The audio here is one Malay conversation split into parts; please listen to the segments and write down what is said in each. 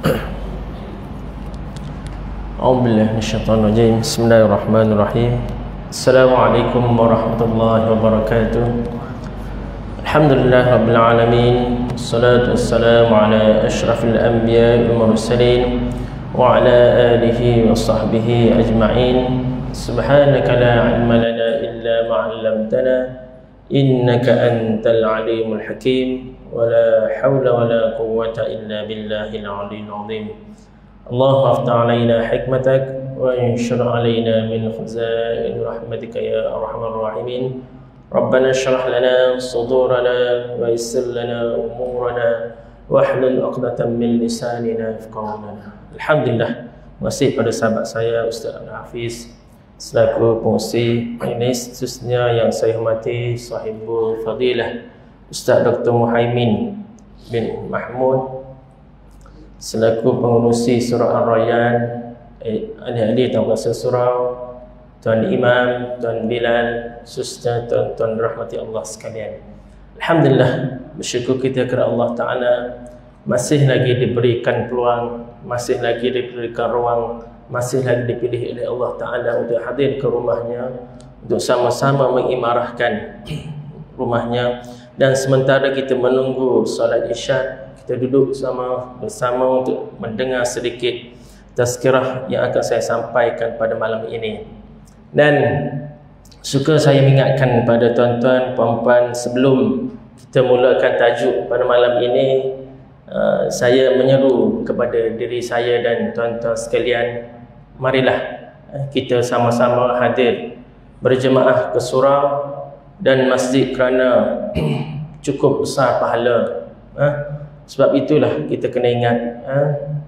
A'udzubillahi minasyaitonir rajim. Bismillahirrahmanirrahim. Assalamualaikum warahmatullahi wabarakatuh. Alhamdulillah rabbil alamin. Wassalatu wassalamu ala asyrafil anbiya'i wal mursalin wa ala alihi wa sahbihi ajma'in. Subhanaka la ilma lana illa ma 'allamtana innaka antal alimul hakim. Wa la hawla wa la quwwata illa billahil aliyyil azim. اللهم افتح علينا حكمتك وانشر علينا من خزائن رحمتك يا ارحم الراحمين. ربنا اشرح لنا صدورنا ويسر لنا امورنا واحلل عقدة من لساننا يفقهوا قولنا. Alhamdulillah, masih pada sahabat saya Ustaz Abdul Hafiz selaku pengurusi ini, khususnya yang saya hormati sahibul fadilah Ustaz Dr. Muhaimin bin Mahmud selaku pengurusi surah Ar-Rayyan, ahli-ahli tafsir surau, Tuan Imam, Tuan Bilal, khususnya tuan-tuan rahmati Allah sekalian. Alhamdulillah, bersyukur kita kepada Allah Ta'ala masih lagi diberikan peluang, masih lagi diberikan ruang, masih lagi dipilih oleh Allah Ta'ala untuk hadir ke rumahnya, untuk sama-sama mengimarahkan rumahnya. Dan sementara kita menunggu solat Isya, kita duduk bersama untuk mendengar sedikit tazkirah yang akan saya sampaikan pada malam ini. Dan suka saya mengingatkan pada tuan-tuan, puan-puan, sebelum kita mulakan tajuk pada malam ini, saya menyeru kepada diri saya dan tuan-tuan sekalian, marilah kita sama-sama hadir berjemaah ke surau dan masjid kerana cukup besar pahala. Sebab itulah kita kena ingat,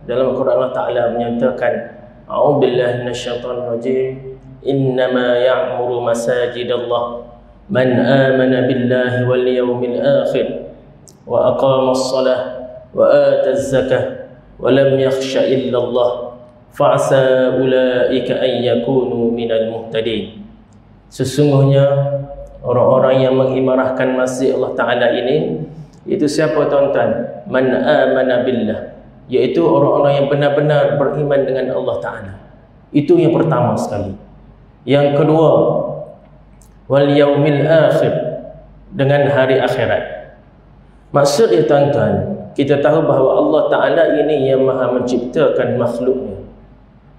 dalam Al-Quran Allah Ta'ala menyatakan, A'udzubillahi minasyaitonir rajim, innama ya'muru masajidallah man amana billahi wal yawmil akhir wa aqama as-salah wa ata az-zakah wa lam yakhsha illa Allah fa'asa ulaika an yakunu minal muhtadin. Sesungguhnya orang-orang yang mengimarahkan masjid Allah Ta'ala ini, itu siapa tuan-tuan? Man amana billah, iaitu orang-orang yang benar-benar beriman dengan Allah Ta'ala. Itu yang pertama sekali. Yang kedua, wal yaumil akhir, dengan hari akhirat. Maksudnya tuan-tuan, kita tahu bahawa Allah Ta'ala ini yang maha menciptakan makhluknya.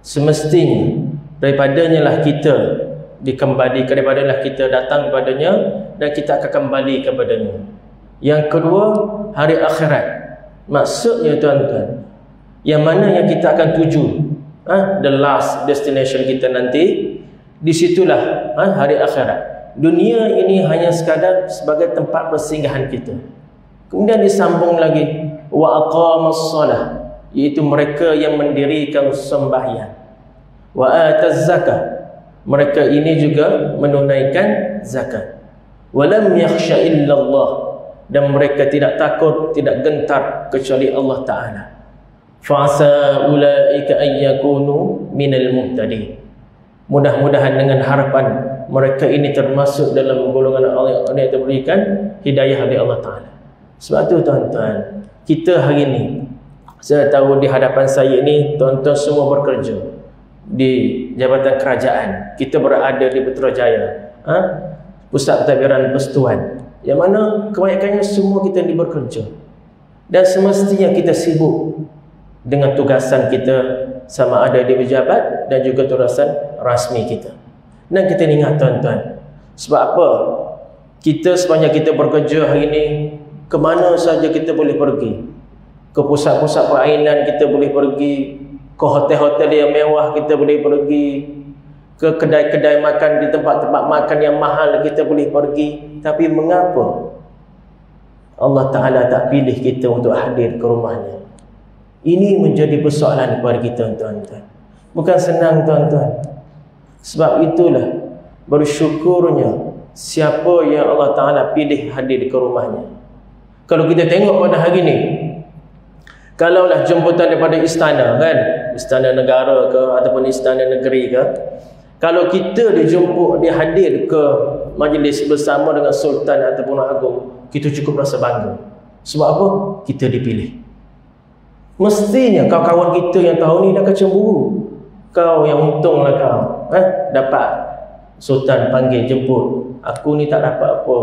Semestinya daripadanya lah kita dikembali, daripadanya kita datang kepadanya dan kita akan kembali kepadanya. Yang kedua, hari akhirat. Maksudnya tuan-tuan, yang mana yang kita akan tuju, the last destination kita nanti, disitulah hari akhirat. Dunia ini hanya sekadar sebagai tempat persinggahan kita. Kemudian disambung lagi, wa aqamas salah, iaitu mereka yang mendirikan sembahyang. Wa ataz zakah, mereka ini juga menunaikan zakat. Wa lam yakhsha illallah, dan mereka tidak takut, tidak gentar kecuali Allah Ta'ala. Fa'asa ulaika ayyakunu minal muhtadin. Mudah-mudahan dengan harapan mereka ini termasuk dalam golongan Allah yang diberikan hidayah oleh Allah Ta'ala. Sebab itu tuan-tuan, kita hari ini, saya tahu di hadapan saya ini tuan-tuan semua bekerja di Jabatan Kerajaan. Kita berada di Putrajaya, Pusat Pentadbiran Persatuan, yang mana kebanyakannya semua kita ni bekerja. Dan semestinya kita sibuk dengan tugasan kita, sama ada di pejabat dan juga tugasan rasmi kita. Dan kita ingat tuan-tuan, sebab apa? Kita sepanjang kita bekerja hari ini, ke mana saja kita boleh pergi. Ke pusat-pusat perainan kita boleh pergi, ke hotel-hotel yang mewah kita boleh pergi, ke kedai-kedai makan, di tempat-tempat makan yang mahal kita boleh pergi. Tapi mengapa Allah Ta'ala tak pilih kita untuk hadir ke rumahnya? Ini menjadi persoalan kepada kita tuan-tuan. Bukan senang tuan-tuan. Sebab itulah bersyukurnya siapa yang Allah Ta'ala pilih hadir ke rumahnya. Kalau kita tengok pada hari ini, kalaulah jemputan daripada istana, kan, istana negara ke ataupun istana negeri ke, kalau kita dijemput, dihadir ke majlis bersama dengan sultan ataupun agung, kita cukup rasa bangga. Sebab apa? Kita dipilih. Mestinya kawan-kawan kita yang tahun ni dah kecemburu. Kau yang untunglah kau. Dapat sultan panggil jemput. Aku ni tak dapat apa.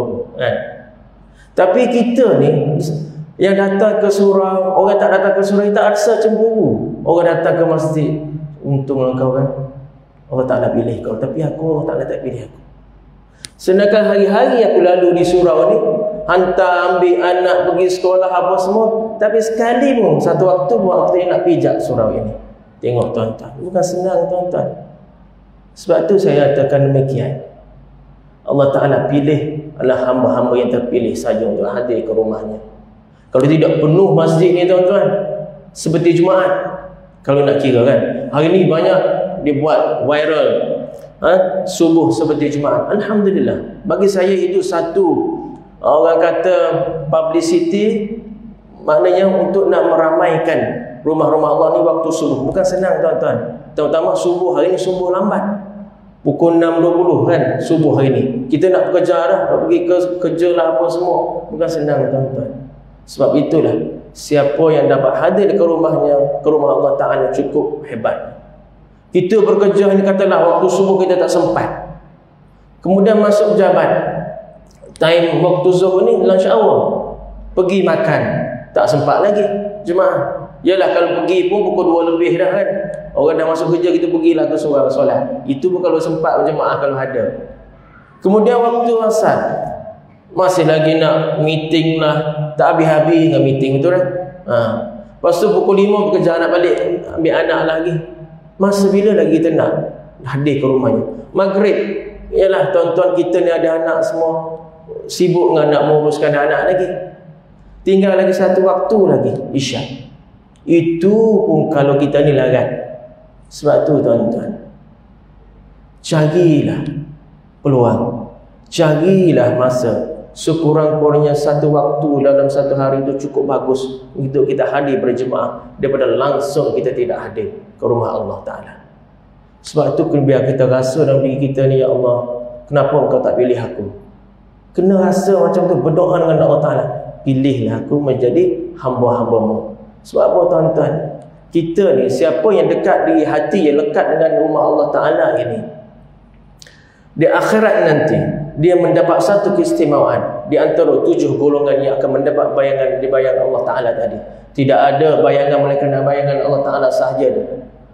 Tapi kita ni yang datang ke surau, orang tak datang ke surau tak rasa cemburu. Orang datang ke masjid, untunglah kau kan. Allah Ta'ala pilih kau, tapi aku Allah Ta'ala tak pilih aku. Sedangkan hari-hari aku lalu di surau ni, hantar ambil anak pergi sekolah apa semua, tapi sekali pun satu waktu buat waktu nak pijak surau ini. Tengok tuan-tuan, bukan senang tuan-tuan. Sebab tu saya katakan demikian. Allah Ta'ala pilih adalah hamba-hamba yang terpilih saja untuk hadir ke rumahnya. Kalau tidak penuh masjid ni tuan-tuan, seperti Jumaat, kalau nak kira kan, hari ni banyak dibuat viral subuh seperti Jumaat. Alhamdulillah, bagi saya itu satu, orang kata publicity, maknanya untuk nak meramaikan rumah-rumah Allah ni waktu subuh. Bukan senang tuan-tuan, terutama subuh. Hari ni subuh lambat, pukul 6.20 kan subuh hari ni. Kita nak bekerja dah, nak pergi kerja lah apa semua, bukan senang tuan-tuan. Sebab itulah, siapa yang dapat hadir ke rumahnya, ke rumah Allah Ta'ala, cukup hebat. Kita bekerja ni katalah waktu subuh kita tak sempat, kemudian masuk jabat, time waktu zuhur ni lunch hour, pergi makan, tak sempat lagi jemaah. Yalah, kalau pergi pun pukul 2 lebih dah kan, orang dah masuk kerja, kita pergilah ke surau solat. Itu pun kalau sempat berjemaah, kalau ada. Kemudian waktu asar, masih lagi nak meeting lah, tak habis-habis dengan meeting, betul kan? Lepas tu pukul 5 bekerja, nak balik ambil anak lagi. Masa bila lagi kita nak hadir ke rumahnya? Maghrib, yalah tuan-tuan kita ni ada anak semua, sibuk dengan nak menguruskan anak lagi. Tinggal lagi satu waktu lagi, Isyak. Itu pun kalau kita ni larat. Sebab tu tuan-tuan, carilah peluang, carilah masa. Sekurang-kurangnya satu waktu dalam satu hari itu cukup bagus untuk kita hadir berjemaah, daripada langsung kita tidak hadir ke rumah Allah Ta'ala. Sebab itu biar kita rasa dalam diri kita ni, ya Allah, kenapa Engkau tak pilih aku? Kena rasa macam tu, berdoa dengan Allah Ta'ala, pilihlah aku menjadi hamba-hamba-Mu. Sebab apa tuan-tuan? Kita ni, siapa yang dekat di hati, yang lekat dengan rumah Allah Ta'ala ini, di akhirat nanti dia mendapat satu keistimewaan di antara 7 golongan yang akan mendapat bayangan di bayangan Allah Ta'ala tadi. Tidak ada bayangan melainkan bayangan Allah Ta'ala sahaja.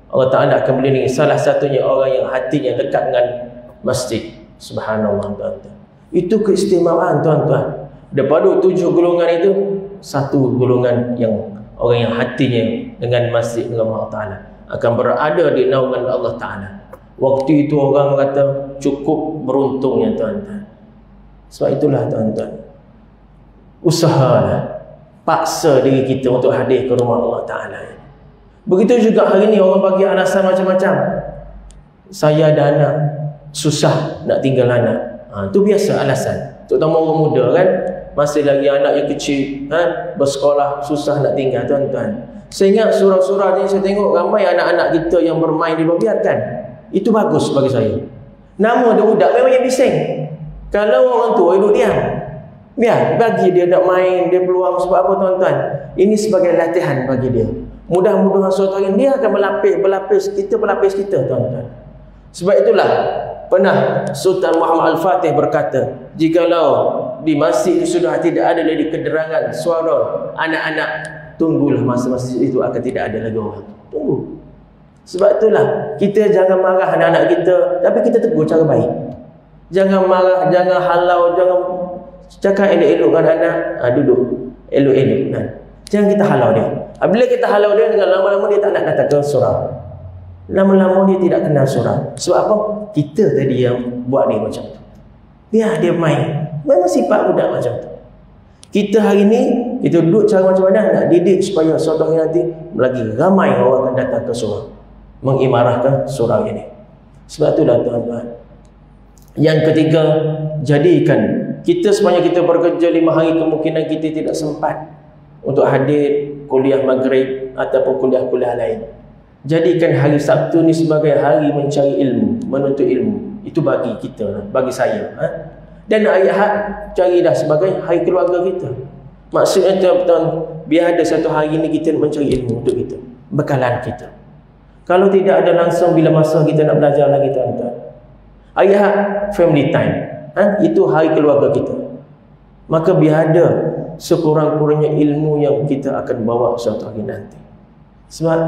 Allah Ta'ala akan melindungi salah satunya orang yang hatinya dekat dengan masjid. Subhanallah tuan-tuan. Itu keistimewaan tuan-tuan. Daripada 7 golongan itu, satu golongan yang orang yang hatinya dengan masjid, dengan Allah Ta'ala, akan berada di naungan Allah Ta'ala. Waktu itu orang kata cukup beruntungnya tuan-tuan. Sebab itulah tuan-tuan, usahalah, paksa diri kita untuk hadir ke rumah Allah Ta'ala. Begitu juga hari ni orang bagi alasan macam-macam. Saya ada anak, susah nak tinggal anak. Itu biasa alasan, terutama orang muda kan, masih lagi anak yang kecil bersekolah, susah nak tinggal tuan-tuan. Saya ingat surau-surau ni, saya tengok ramai anak-anak kita yang bermain di bawah, biarkan. Itu bagus bagi saya. Nama dia budak memang yang bising. Kalau orang tua duduk diam, biar bagi dia nak main, dia peluang. Sebab apa tuan-tuan? Ini sebagai latihan bagi dia. Mudah-mudahan suatu hari dia akan berlapis kita tuan-tuan. Sebab itulah pernah Sultan Muhammad Al-Fatih berkata, jikalau di masjid itu sudah tidak ada lagi kederangan suara anak-anak, tunggulah masa masjid itu akan tidak ada lagi orang. Tunggu. Sebab itulah kita jangan marah anak-anak kita, tapi kita tegur cara baik. Jangan marah, jangan halau, jangan cakap elok-elok dengan anak. Duduk elok-elok kan. Jangan kita halau dia. Bila kita halau dia, dengan lama-lama dia tak nak datang ke surau. Lama-lama dia tidak kenal surau. Sebab apa? Kita tadi yang buat dia macam tu. Biar dia main. Memang sifat budak macam tu. Kita hari ni, kita duduk cara macam mana nak didik supaya suatu hari nanti lagi ramai orang akan datang ke surau, mengimarahkan surau ini. Sebab itulah tuan-tuan, yang ketiga, jadikan kita sepanjang kita bekerja 5 hari, kemungkinan kita tidak sempat untuk hadir kuliah maghrib ataupun kuliah-kuliah lain. Jadikan hari Sabtu ni sebagai hari mencari ilmu, menuntut ilmu. Itu bagi kita, bagi saya. Dan hari Ahad carilah sebagai hari keluarga kita. Maksudnya tuan-tuan, biar ada satu hari ni kita nak mencari ilmu untuk kita, bekalan kita. Kalau tidak ada langsung, bila masa kita nak belajar lagi tuan-tuan? Hari Ahad family time, itu hari keluarga kita. Maka biar ada sekurang-kurangnya ilmu yang kita akan bawa suatu hari nanti. Sebab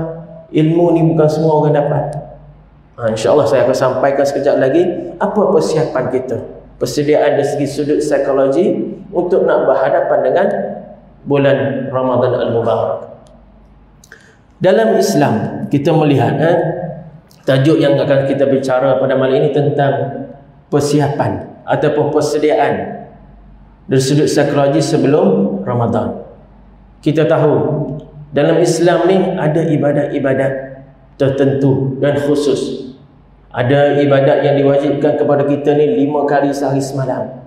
ilmu ni bukan semua orang dapat. InsyaAllah saya akan sampaikan sekejap lagi apa persiapan kita, persediaan dari segi sudut psikologi untuk nak berhadapan dengan bulan Ramadan Al-Mubarak. Dalam Islam kita melihat tajuk yang akan kita bicara pada malam ini tentang persiapan ataupun persediaan dari sudut psikologi sebelum Ramadan. Kita tahu dalam Islam ni ada ibadat-ibadat tertentu dan khusus. Ada ibadat yang diwajibkan kepada kita ni 5 kali sehari semalam,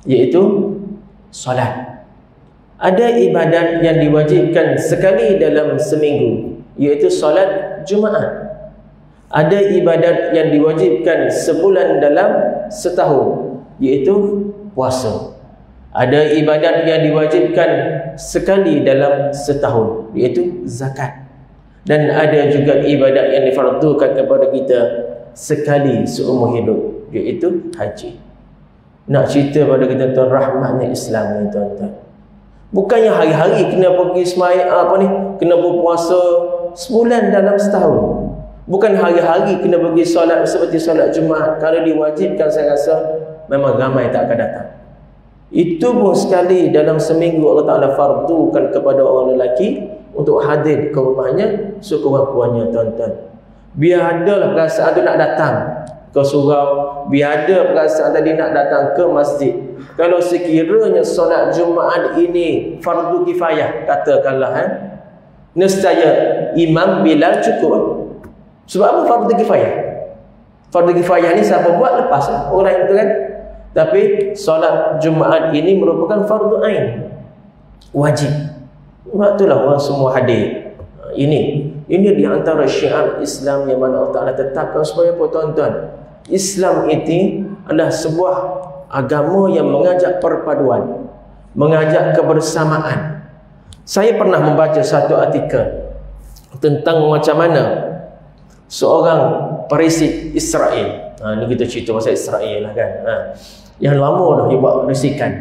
iaitu solat. Ada ibadat yang diwajibkan sekali dalam seminggu, iaitu solat Jumaat. Ada ibadat yang diwajibkan sebulan dalam setahun, iaitu puasa. Ada ibadat yang diwajibkan sekali dalam setahun, iaitu zakat. Dan ada juga ibadat yang difardukan kepada kita sekali seumur hidup, iaitu haji. Nak cerita pada kita tuan, rahmatnya Islam ni tuan-tuan. Bukannya hari-hari kena pergi kena berpuasa sebulan dalam setahun. Bukan hari-hari kena pergi solat seperti solat Jumaat. Kalau diwajibkan, saya rasa memang ramai tak akan datang. Itu pun sekali dalam seminggu Allah Ta'ala fardukan kepada orang lelaki untuk hadir ke rumahnya sekurang-kurangnya tuan-tuan. Biar adalah perasaan tu nak datang ke surau, biar ada perasaan tadi nak datang ke masjid. Kalau sekiranya solat Jumaat ini fardu kifayah, katakanlah nescaya Imam Bilal cukup. Sebab apa fardu kifayah? Fardu kifayah ni siapa buat lepas orang itu kan. Tapi solat Jumaat ini merupakan fardu ain, wajib. Sebab itulah orang semua hadir. Ini di antara syiar Islam yang mana Allah Ta'ala tetapkan supaya apa tuan-tuan? Islam ini adalah sebuah agama yang mengajak perpaduan, mengajak kebersamaan. Saya pernah membaca satu artikel tentang macam mana seorang perisik Israel. Ini kita cerita pasal Israel lah kan. Yang lama dah dia buat risikan.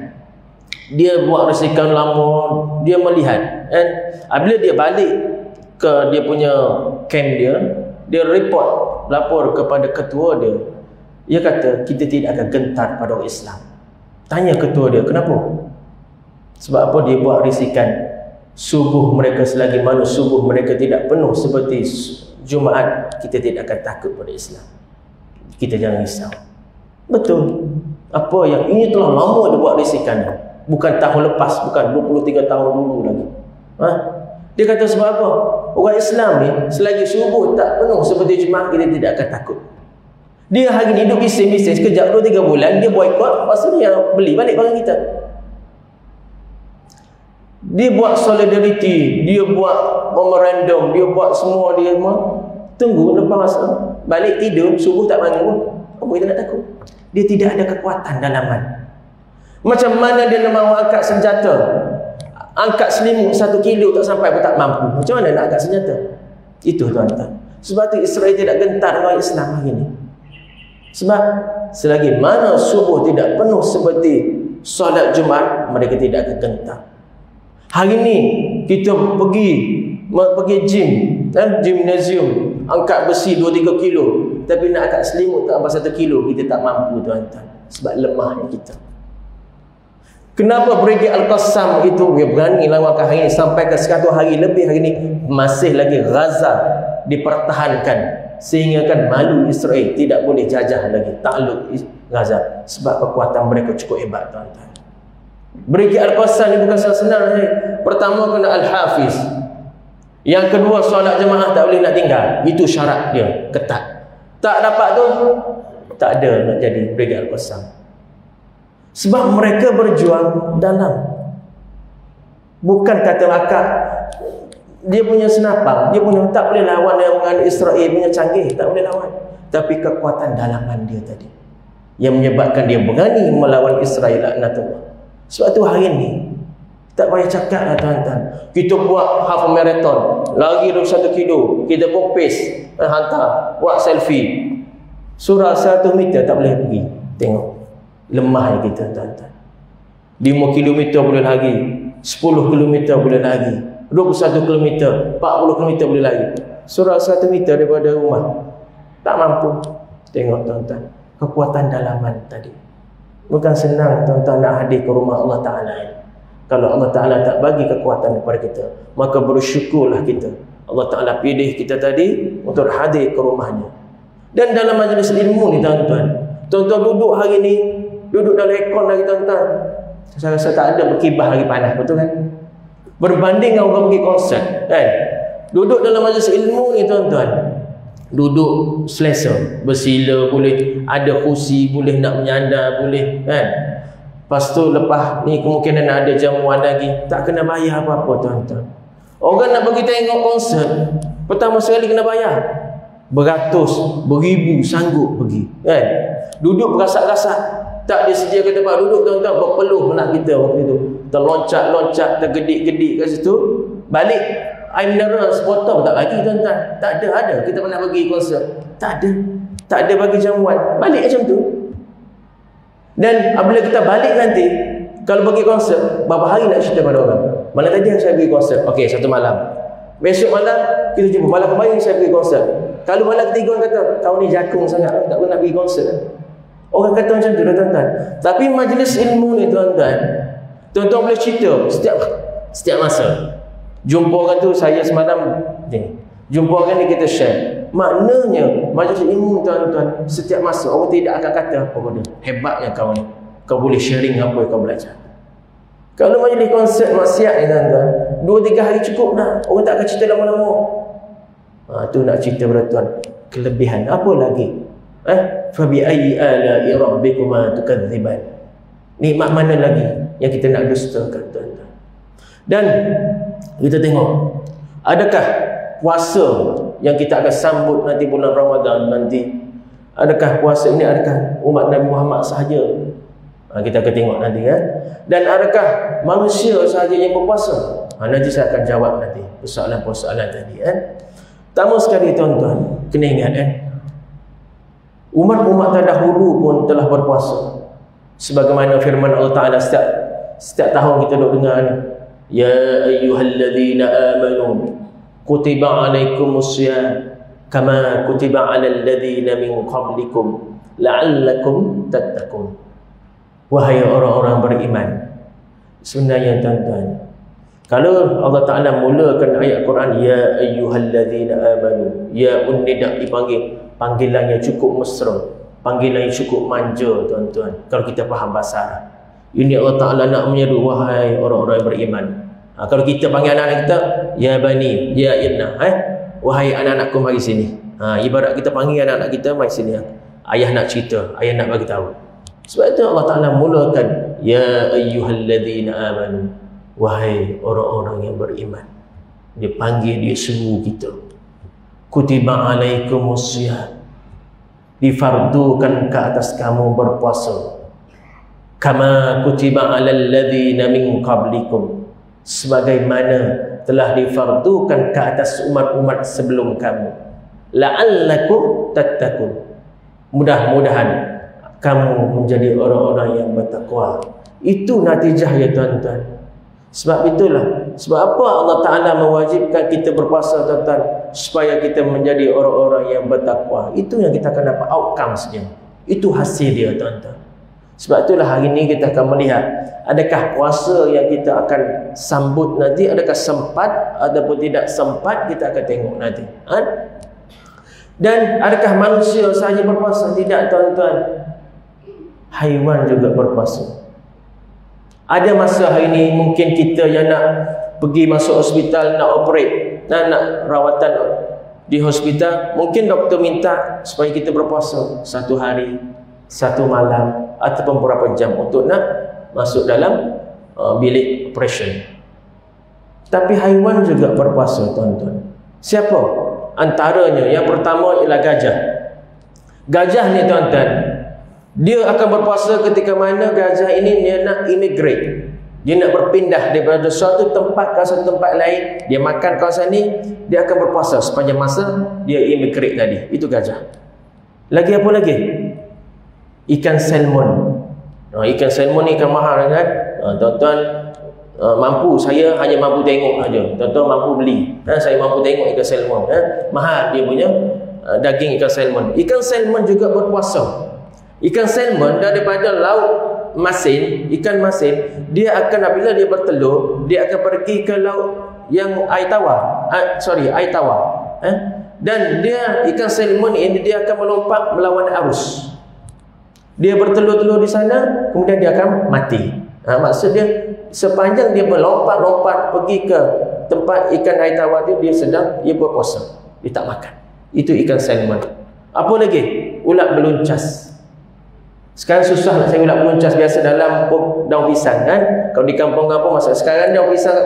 Dia buat risikan lama, dia melihat kan. Bila dia balik ke dia punya camp dia lapor kepada ketua dia. Dia kata, kita tidak akan gentar pada orang Islam. Tanya ketua dia, kenapa? Sebab apa dia buat risikan? Subuh mereka, selagi mana subuh mereka tidak penuh seperti Jumaat, kita tidak akan takut pada Islam. Kita jangan risau. Betul. Apa yang ini telah lama dia buat risikan. Bukan tahun lepas, bukan 23 tahun dulu lagi. Dia kata sebab apa? Orang Islam ni selagi subuh tak penuh seperti Jumaat, kita tidak akan takut. Dia hari ni hidup bising-bising sekejap 2-3 bulan dia boykot, lepas tu dia beli balik barang kita. Dia buat solidarity, dia buat memorandum, dia buat semua dia tunggu lepas balik tidur subuh tak bangun pun. Apa kita nak takut? Dia tidak ada kekuatan dalaman. Macam mana dia nak mahu angkat senjata? Angkat selimut 1 kilo tak sampai pun tak mampu. Macam mana nak angkat senjata? Itu tuan-tuan. Sebab tu Israel tidak gentar orang Islam hari ini. Sebab selagi mana subuh tidak penuh seperti solat Jumaat, mereka tidak akan gentar. Hari ni kita pergi gymnasium, angkat besi 2-3 kilo, tapi nak angkat selimut tak sampai 1 kilo, kita tak mampu tuan-tuan. Sebab lemahnya kita. Kenapa Brigade Al-Qassam itu dia berani lawankan hari ini sampai ke 100 hari lebih hari ini masih lagi Gaza dipertahankan, sehingga kan malu Israel tidak boleh jajah lagi takluk Gaza sebab kekuatan mereka cukup hebat tuan-tuan. Brigade Al-Qassam ini bukan senang. Pertama kena Al-Hafiz, yang kedua solat jemaah tak boleh nak tinggal, itu syarat dia ketat. Tak dapat tu tak ada nak jadi Brigade Al-Qassam. Sebab mereka berjuang dalam, bukan kata akak dia punya senapang, dia punya tak boleh lawan dengan Israel punya canggih, tak boleh lawan. Tapi kekuatan dalaman dia tadi yang menyebabkan dia berani melawan Israel laknatullah. Sebab tu hari ini Tak payah cakap lah tuan-tuan. Kita buat half marathon, lari 21 kilo, kita buat pace, hantar, buat selfie. Surah 100 meter tak boleh pergi. Tengok, lemah kita tuan-tuan. 5 km boleh lari, 10 km boleh lari, 21 km, 40 km boleh lari. Surah 1 meter daripada rumah tak mampu. Tengok tuan-tuan, kekuatan dalaman tadi. Bukan senang tuan-tuan nak hadir ke rumah Allah Ta'ala. Kalau Allah Ta'ala tak bagi kekuatan kepada kita, maka bersyukurlah kita. Allah Ta'ala pilih kita tadi untuk hadir ke rumahnya. Dan dalam majlis ilmu ni tuan-tuan, tuan-tuan duduk hari ni, duduk dalam aircon lagi tuan-tuan, saya rasa tak ada berkibah lagi panas, betul kan? Berbanding dengan orang pergi konsert kan? Duduk dalam majlis ilmu ni tuan-tuan, duduk selesa, bersila boleh, ada kursi, boleh nak menyandar, boleh kan. Lepas tu lepas ni kemungkinan ada jamuan lagi, tak kena bayar apa-apa tuan-tuan. Orang nak pergi tengok konsert, pertama sekali kena bayar, beratus, beribu sanggup pergi kan. Duduk berasak-rasak, tak disediakan tempat duduk tuan-tuan, berpeluh nak kita waktu itu, terloncat-loncat, tergedik-gedik kat situ. Balik air mineral sebotol tak lagi tuan-tuan. Tak ada kita pernah pergi konsert, tak ada bagi jamuan. Balik macam tu. Dan apabila kita balik nanti, kalau pergi konsert, berapa hari nak cerita pada orang? Malam tadi saya pergi konsert, okey, satu malam. Besok malam kita jumpa, malam kemarin saya pergi konsert. Kalau malam ketiga orang kata, kau ni jakung sangat, tak pernah pergi konsert. Orang kata macam tu tuan-tuan. Tapi majlis ilmu ni tuan-tuan, tuan-tuan boleh cerita setiap masa. Jumpa orang tu, saya semalam ni, jumpa orang ni kita share. Maknanya majlis ilmu tuan-tuan, setiap masa orang tidak akan kata apa pada hebatnya kau ni, kau boleh sharing apa yang kau belajar. Kalau majlis konsert maksiat ni tuan-tuan, 2-3 hari cukup dah, orang tak akan cerita lama-lama. Tu nak cerita pada tuan, kelebihan apa lagi? Fa bi ayyi ala'i rabbikuma tukadziban. Nikmat mana lagi yang kita nak dustakan tuan-tuan? Dan kita tengok, adakah puasa yang kita akan sambut nanti bulan Ramadan nanti, adakah puasa ini adakah umat Nabi Muhammad sahaja? Kita akan tengok nanti kan. Dan adakah manusia sahaja yang berpuasa? Nanti saya akan jawab nanti persoalan-persoalan tadi kan. Pertama sekali tuan-tuan, kena ingat kan, umat-umat terdahulu pun telah berpuasa. Sebagaimana firman Allah Ta'ala setiap tahun kita duk dengar ni, ya ayyuhalladzina amanu kutiba alaikumusiyam kama kutiba alal ladzina min qablikum la'allakum tattaqun. Wahai orang-orang beriman. Sebenarnya tuan-tuan, kalau Allah Ta'ala mulakan ayat Quran ya ayyuhalladzina amanu, ya nida dipanggil, panggilan yang cukup mesra, panggilan yang cukup manja tuan-tuan. Kalau kita faham bahasa Arab, ini Allah Ta'ala nak menyeru wahai orang-orang yang beriman. Kalau kita panggil anak-anak kita ya bani, ya ibna, wahai anak-anakku mari sini. Ibarat kita panggil anak-anak kita mari sini. Ayah nak cerita, ayah nak bagi tahu. Sebab itu Allah Ta'ala mulakan ya ayyuhalladzina amanu, wahai orang-orang yang beriman. Dia panggil, dia seru kita. Kutiba alaikumusiyam, difardukan ke atas kamu berpuasa. Kama kutiba alal ladzina min qablikum, sebagaimana telah difardukan ke atas umat-umat sebelum kamu. La'allakum tattaqun, mudah-mudahan kamu menjadi orang-orang yang bertakwa. Itu natijah ya tuan-tuan. Sebab itulah, sebab apa Allah Ta'ala mewajibkan kita berpuasa tuan-tuan, supaya kita menjadi orang-orang yang bertakwa. Itu yang kita akan dapat outcomes-nya. Itu hasil dia tuan-tuan. Sebab itulah hari ini kita akan melihat, adakah puasa yang kita akan sambut nanti, adakah sempat ataupun tidak sempat, kita akan tengok nanti. Dan adakah manusia sahaja berpuasa? Tidak tuan-tuan. Haiwan juga berpuasa. Ada masa hari ini mungkin kita yang nak pergi masuk hospital, nak operate, nak rawatan di hospital, mungkin doktor minta supaya kita berpuasa 1 hari, 1 malam ataupun beberapa jam untuk nak masuk dalam bilik operation. Tapi haiwan juga berpuasa tuan-tuan. Siapa? Antaranya yang pertama ialah gajah. Gajah ni tuan-tuan, dia akan berpuasa ketika mana gajah ini dia nak immigrate. Dia nak berpindah daripada suatu tempat ke satu tempat lain. Dia makan kawasan ni, dia akan berpuasa sepanjang masa dia immigrate tadi. Itu gajah. Lagi apa lagi? Ikan salmon. Ikan salmon ni ikan mahal kan? Tuan-tuan mampu, saya hanya mampu tengok aja. Tuan-tuan mampu beli. Saya mampu tengok ikan salmon. Mahal dia punya daging ikan salmon. Ikan salmon juga berpuasa. Ikan salmon daripada laut masin, ikan masin, dia akan apabila dia bertelur, dia akan pergi ke laut yang air tawar. Air tawar. Dan dia ikan salmon ini dia akan melompat melawan arus. Dia bertelur-telur di sana, kemudian dia akan mati. Maksud dia sepanjang dia melompat-lompat pergi ke tempat ikan air tawar dia dia berpuasa. Dia tak makan. Itu ikan salmon. Apa lagi? Ulat beluncas. Sekarang susah nak cari ulat beluncas, biasa dalam daun pisang kan. Kalau di kampung-kampung masa sekarang daun pisang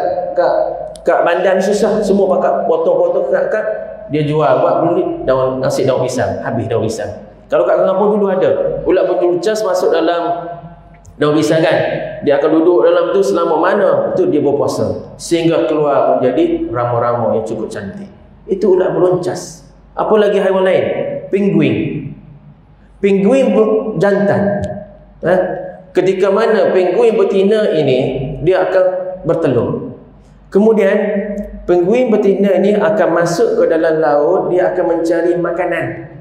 kat bandar susah, semua pakai potong-potong kat dia jual buat beli nasi daun pisang, habis daun pisang. Kalau kat kampung dulu ada ulat beluncas masuk dalam daun pisang kan, dia akan duduk dalam tu selama mana tu dia berpuasa sehingga keluar menjadi ramu-ramu yang cukup cantik. Itu ulat beluncas. Apa lagi haiwan lain? Penguin. Penguin jantan. Ketika mana penguin betina ini dia akan bertelur. Kemudian penguin betina ini akan masuk ke dalam laut, dia akan mencari makanan.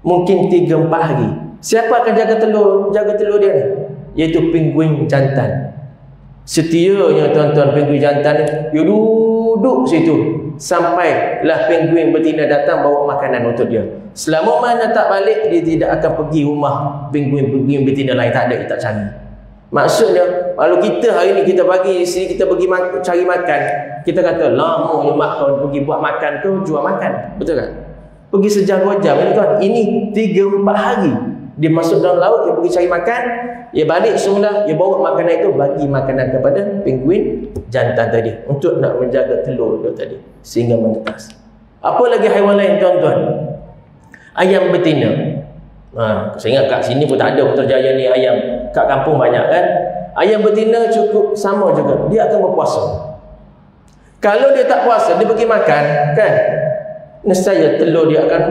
Mungkin 3-4 hari. Siapa akan jaga telur dia ni? Iaitu penguin jantan. Setianya tuan-tuan penguin jantan dia duduk situ sampailah penguin betina datang bawa makanan untuk dia. Selama mana tak balik, dia tidak akan pergi rumah penguin betina lain. Tak ada, dia tak cari. Maksudnya kalau kita hari ni kita bagi di sini, kita pergi cari makan, kita kata lama je mak kau pergi buat makan, kau jual makan, betul tak? Pergi sejam 2 jam tuan. Ini 3-4 hari dia masuk dalam laut, dia pergi cari makan, dia balik semula, dia bawa makanan itu, bagi makanan kepada penguin jantan tadi untuk nak menjaga telur dia tadi sehingga menetas. Apa lagi haiwan lain tuan-tuan? Ayam betina. Saya ingat kat sini pun tak ada Putrajaya ni ayam. Kat kampung banyak kan. Ayam betina cukup sama juga. Dia akan berpuasa. Kalau dia tak puasa, dia pergi makan kan, nescaya telur dia akan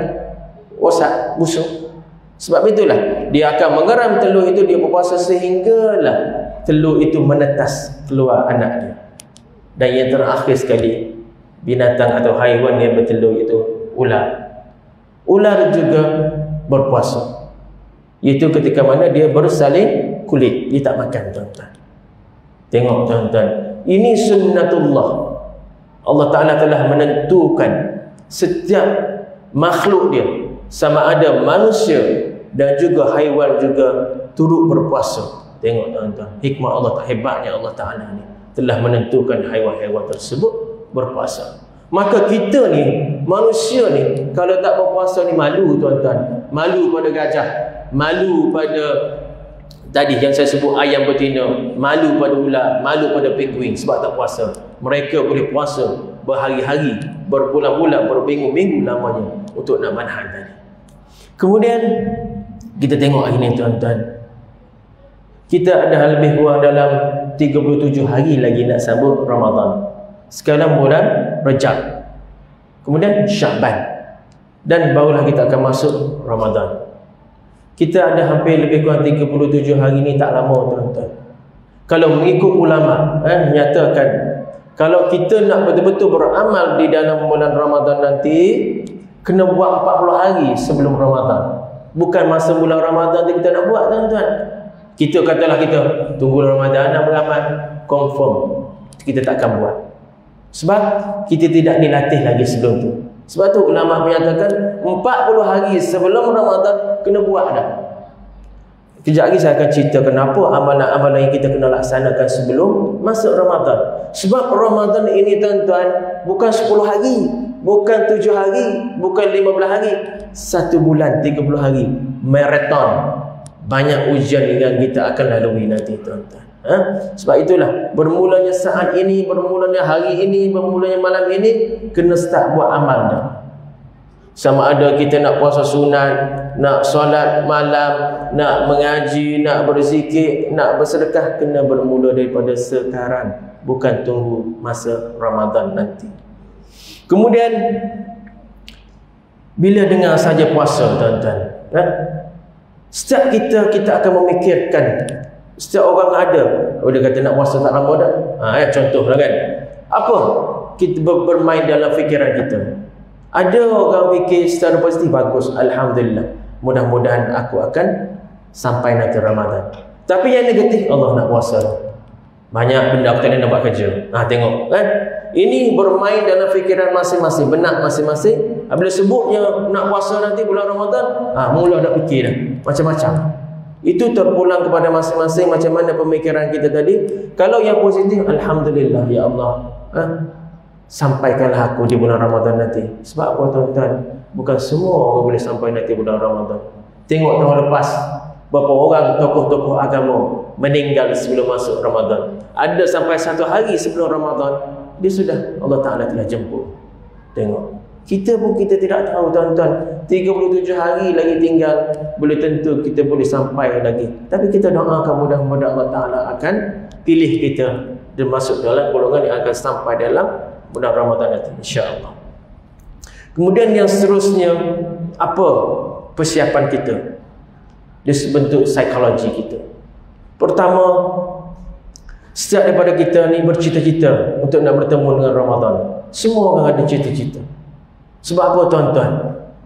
rosak, busuk. Sebab itulah dia akan mengeram telur itu, dia berpuasa sehinggalah telur itu menetas keluar anak dia. Dan yang terakhir sekali, binatang atau haiwan yang bertelur itu ular. Ular juga berpuasa. Iaitu ketika mana dia bersalin kulit, dia tak makan tuan-tuan. Tengok tuan-tuan, ini sunnatullah. Allah Ta'ala telah menentukan setiap makhluk dia, sama ada manusia dan juga haiwan juga turut berpuasa. Tengok tuan-tuan, hikmah Allah, hebatnya Allah Ta'ala ni telah menentukan haiwan-haiwan tersebut berpuasa. Maka kita ni, manusia ni, kalau tak berpuasa ni malu tuan-tuan. Malu pada gajah, malu pada tadi yang saya sebut ayam betina, malu pada ular, malu pada penguin sebab tak puasa. Mereka boleh puasa berhari-hari, berbulan-bulan, berminggu-minggu lamanya untuk nak menahan tadi. Kemudian kita tengok hari ni tuan-tuan, kita ada lebih kurang dalam 37 hari lagi nak sambut Ramadan. Sekarang bulan Rajab, kemudian Syaban, dan barulah kita akan masuk Ramadan. Kita ada hampir lebih kurang 37 hari ni, tak lama tuan-tuan. Kalau mengikut ulama menyatakan, kalau kita nak betul-betul beramal di dalam bulan Ramadan nanti, kena buat 40 hari sebelum Ramadan. Bukan masa bulan Ramadan kita nak buat tuan-tuan. Kita katalah kita tunggu Ramadan nak beramal, confirm kita tak akan buat. Sebab kita tidak dilatih lagi sebelum tu. Sebab tu ulama menyatakan 40 hari sebelum Ramadan kena buat dah. Kejap lagi saya akan cerita kenapa amalan-amalan yang kita kena laksanakan sebelum masuk Ramadan. Sebab Ramadan ini tuan-tuan bukan 10 hari, bukan 7 hari, bukan 15 hari, 1 bulan 30 hari, maraton. Banyak ujian yang kita akan lalui nanti tuan-tuan. Sebab itulah bermulanya saat ini, bermulanya hari ini, bermulanya malam ini, kena start buat amal dah. Sama ada kita nak puasa sunat, nak solat malam, nak mengaji, nak berzikir, nak bersedekah, kena bermula daripada sekarang, bukan tunggu masa Ramadan nanti. Kemudian bila dengar saja puasa, tuan-tuan, setiap kita akan memikirkan, setiap orang ada, dia kata nak puasa tak lama dah. Contohlah kan, apa kita bermain dalam fikiran kita. Ada orang fikir secara positif, bagus, alhamdulillah, mudah-mudahan aku akan sampai nanti Ramadan. Tapi yang negatif, Allah nak puasa, banyak benda aku tak nak buat kerja. Tengok kan, ini bermain dalam fikiran masing-masing, benak masing-masing. Bila sebutnya nak puasa nanti bulan Ramadan, mula dah fikir dah macam-macam. Itu terpulang kepada masing-masing macam mana pemikiran kita tadi. Kalau yang positif, alhamdulillah, ya Allah, sampaikanlah aku di bulan Ramadan nanti. Sebab apa, tuan-tuan? Bukan semua orang boleh sampai nanti bulan Ramadan. Tengok tahun lepas, berapa orang tokoh-tokoh agama meninggal sebelum masuk Ramadan. Ada sampai 1 hari sebelum Ramadan, dia sudah, Allah Ta'ala telah jemput. Tengok, kita pun kita tidak tahu, tuan-tuan. 37 hari lagi tinggal, boleh tentu kita boleh sampai lagi. Tapi kita doakan mudah-mudahan Allah Ta'ala akan pilih kita dan masuk dalam golongan yang akan sampai dalam bulan Ramadan nanti, insya-Allah. Kemudian yang seterusnya, apa persiapan kita? Dia bentuk psikologi kita. Pertama, setiap daripada kita ni bercita-cita untuk nak bertemu dengan Ramadan. Semua orang ada cita-cita. Sebab apa, tuan-tuan?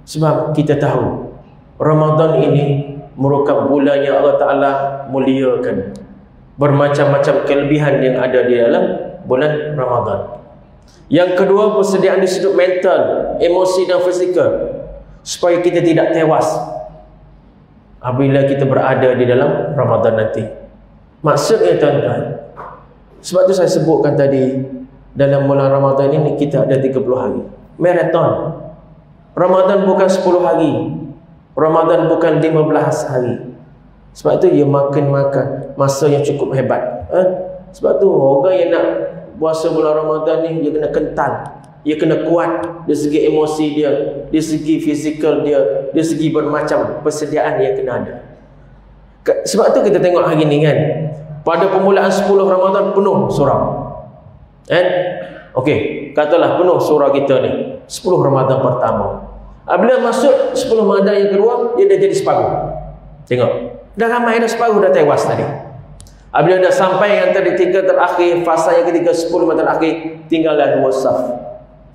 Sebab kita tahu Ramadan ini merupakan bulan yang Allah Ta'ala muliakan. Bermacam-macam kelebihan yang ada di dalam bulan Ramadan. Yang kedua, persediaan di sudut mental, emosi dan fizikal, supaya kita tidak tewas apabila kita berada di dalam Ramadan nanti. Maksudnya, tuan-tuan, sebab tu saya sebutkan tadi, dalam bulan Ramadan ini kita ada 30 hari marathon. Ramadan bukan 10 hari, Ramadan bukan 15 hari. Sebab tu ia makan masa yang cukup hebat. Sebab tu orang yang nak puasa bulan Ramadan ni, dia kena kental, dia kena kuat dari segi emosi dia, dari segi fizikal dia, dari segi bermacam persediaan yang kena ada. Sebab tu kita tengok hari ni kan, pada permulaan 10 Ramadan penuh surau. Okey, katalah penuh surau kita ni 10 Ramadan pertama. Bila masuk 10 Ramadan yang kedua, dia dah jadi separuh. Tengok, dah ramai dah separuh dah tewas tadi. Bila dah sampai yang tadi 3 terakhir, fasa yang ketiga 10 Ramadan terakhir, tinggallah 2 saf.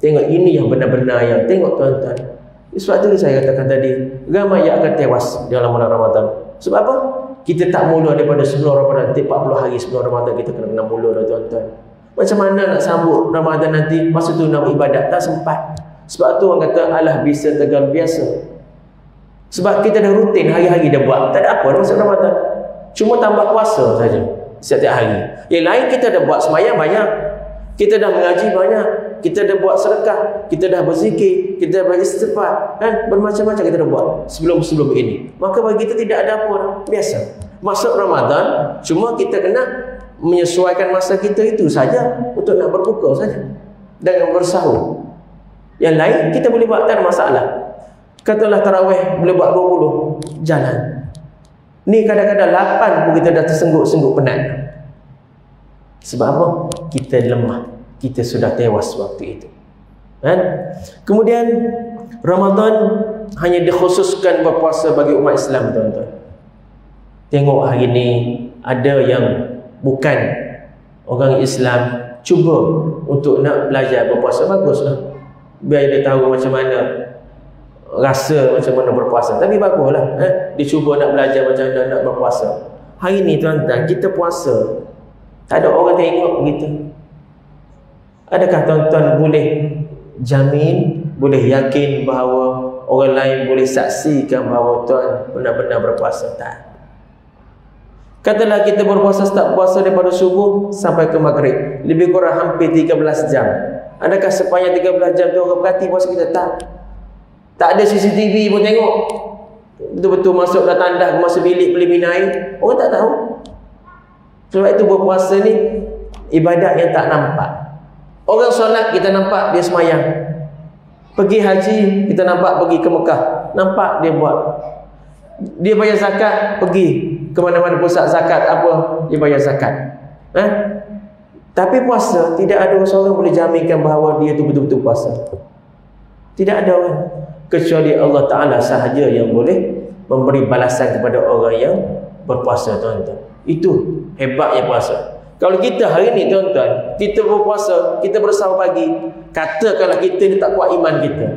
Tengok, ini yang benar-benar yang tengok, tuan-tuan. Sebab tu saya katakan tadi, ramai yang akan tewas dalam bulan Ramadan. Sebab apa? Kita tak mula daripada sebelum Ramadan. 40 hari sebelum Ramadan kita kena mula dah, tuan-tuan. Macam mana nak sambut Ramadan nanti? Masa tu nak ibadat tak sempat. Sebab tu orang kata, alah bisa tegal biasa. Sebab kita dah rutin hari-hari dah buat, tak ada apa dah masuk Ramadan. Cuma tambah puasa saja setiap hari. Yang lain kita dah buat sembahyang banyak, kita dah mengaji banyak, kita dah buat sedekah, kita dah berzikir, kita dah beristighfar, kan? Bermacam-macam kita dah buat sebelum ini. Maka bagi kita tidak ada apa dah, biasa. Masuk Ramadan, cuma kita kena menyesuaikan masa kita itu saja untuk nak berbuka saja dengan bersahur. Yang lain kita boleh buat, tak ada masalah. Katalah tarawih boleh buat 20, jalan. Ni kadang-kadang 8 pun kita dah tersengguk-sengguk penat. Sebab apa? Kita lemah, kita sudah tewas waktu itu. Kan? Kemudian Ramadan hanya dikhususkan berpuasa bagi umat Islam, tuan-tuan. Tengok hari ni ada yang bukan orang Islam cuba untuk nak belajar berpuasa, baguslah. Biar dia tahu macam mana rasa, macam mana berpuasa. Tapi baguslah, dia cuba nak belajar macam mana nak berpuasa. Hari ni, tuan-tuan, kita puasa, tak ada orang tengok begitu. Adakah tuan-tuan boleh jamin, boleh yakin bahawa orang lain boleh saksikan bahawa tuan benar-benar berpuasa? Tak. Katalah kita berpuasa, start puasa daripada subuh sampai ke maghrib, lebih kurang hampir 13 jam. Adakah sepanjang 13 jam tu orang perhati puasa kita? Tak ada CCTV pun tengok. Betul-betul masuk dah tandas, masuk bilik preliminary, orang tak tahu. Sebab itu berpuasa ni ibadat yang tak nampak. Orang solat kita nampak dia semayang. Pergi haji, kita nampak pergi ke Mekah, nampak dia buat. Dia bayar zakat, pergi ke mana-mana pusat zakat, apa dia bayar zakat. Tapi puasa, tidak ada seorang boleh jaminkan bahawa dia tu betul-betul puasa. Tidak ada orang, kecuali Allah Ta'ala sahaja yang boleh memberi balasan kepada orang yang berpuasa, tuan-tuan. Itu hebatnya puasa. Kalau kita hari ni, tuan-tuan, kita berpuasa, kita bersahur pagi, katakanlah kita ni tak kuat iman kita,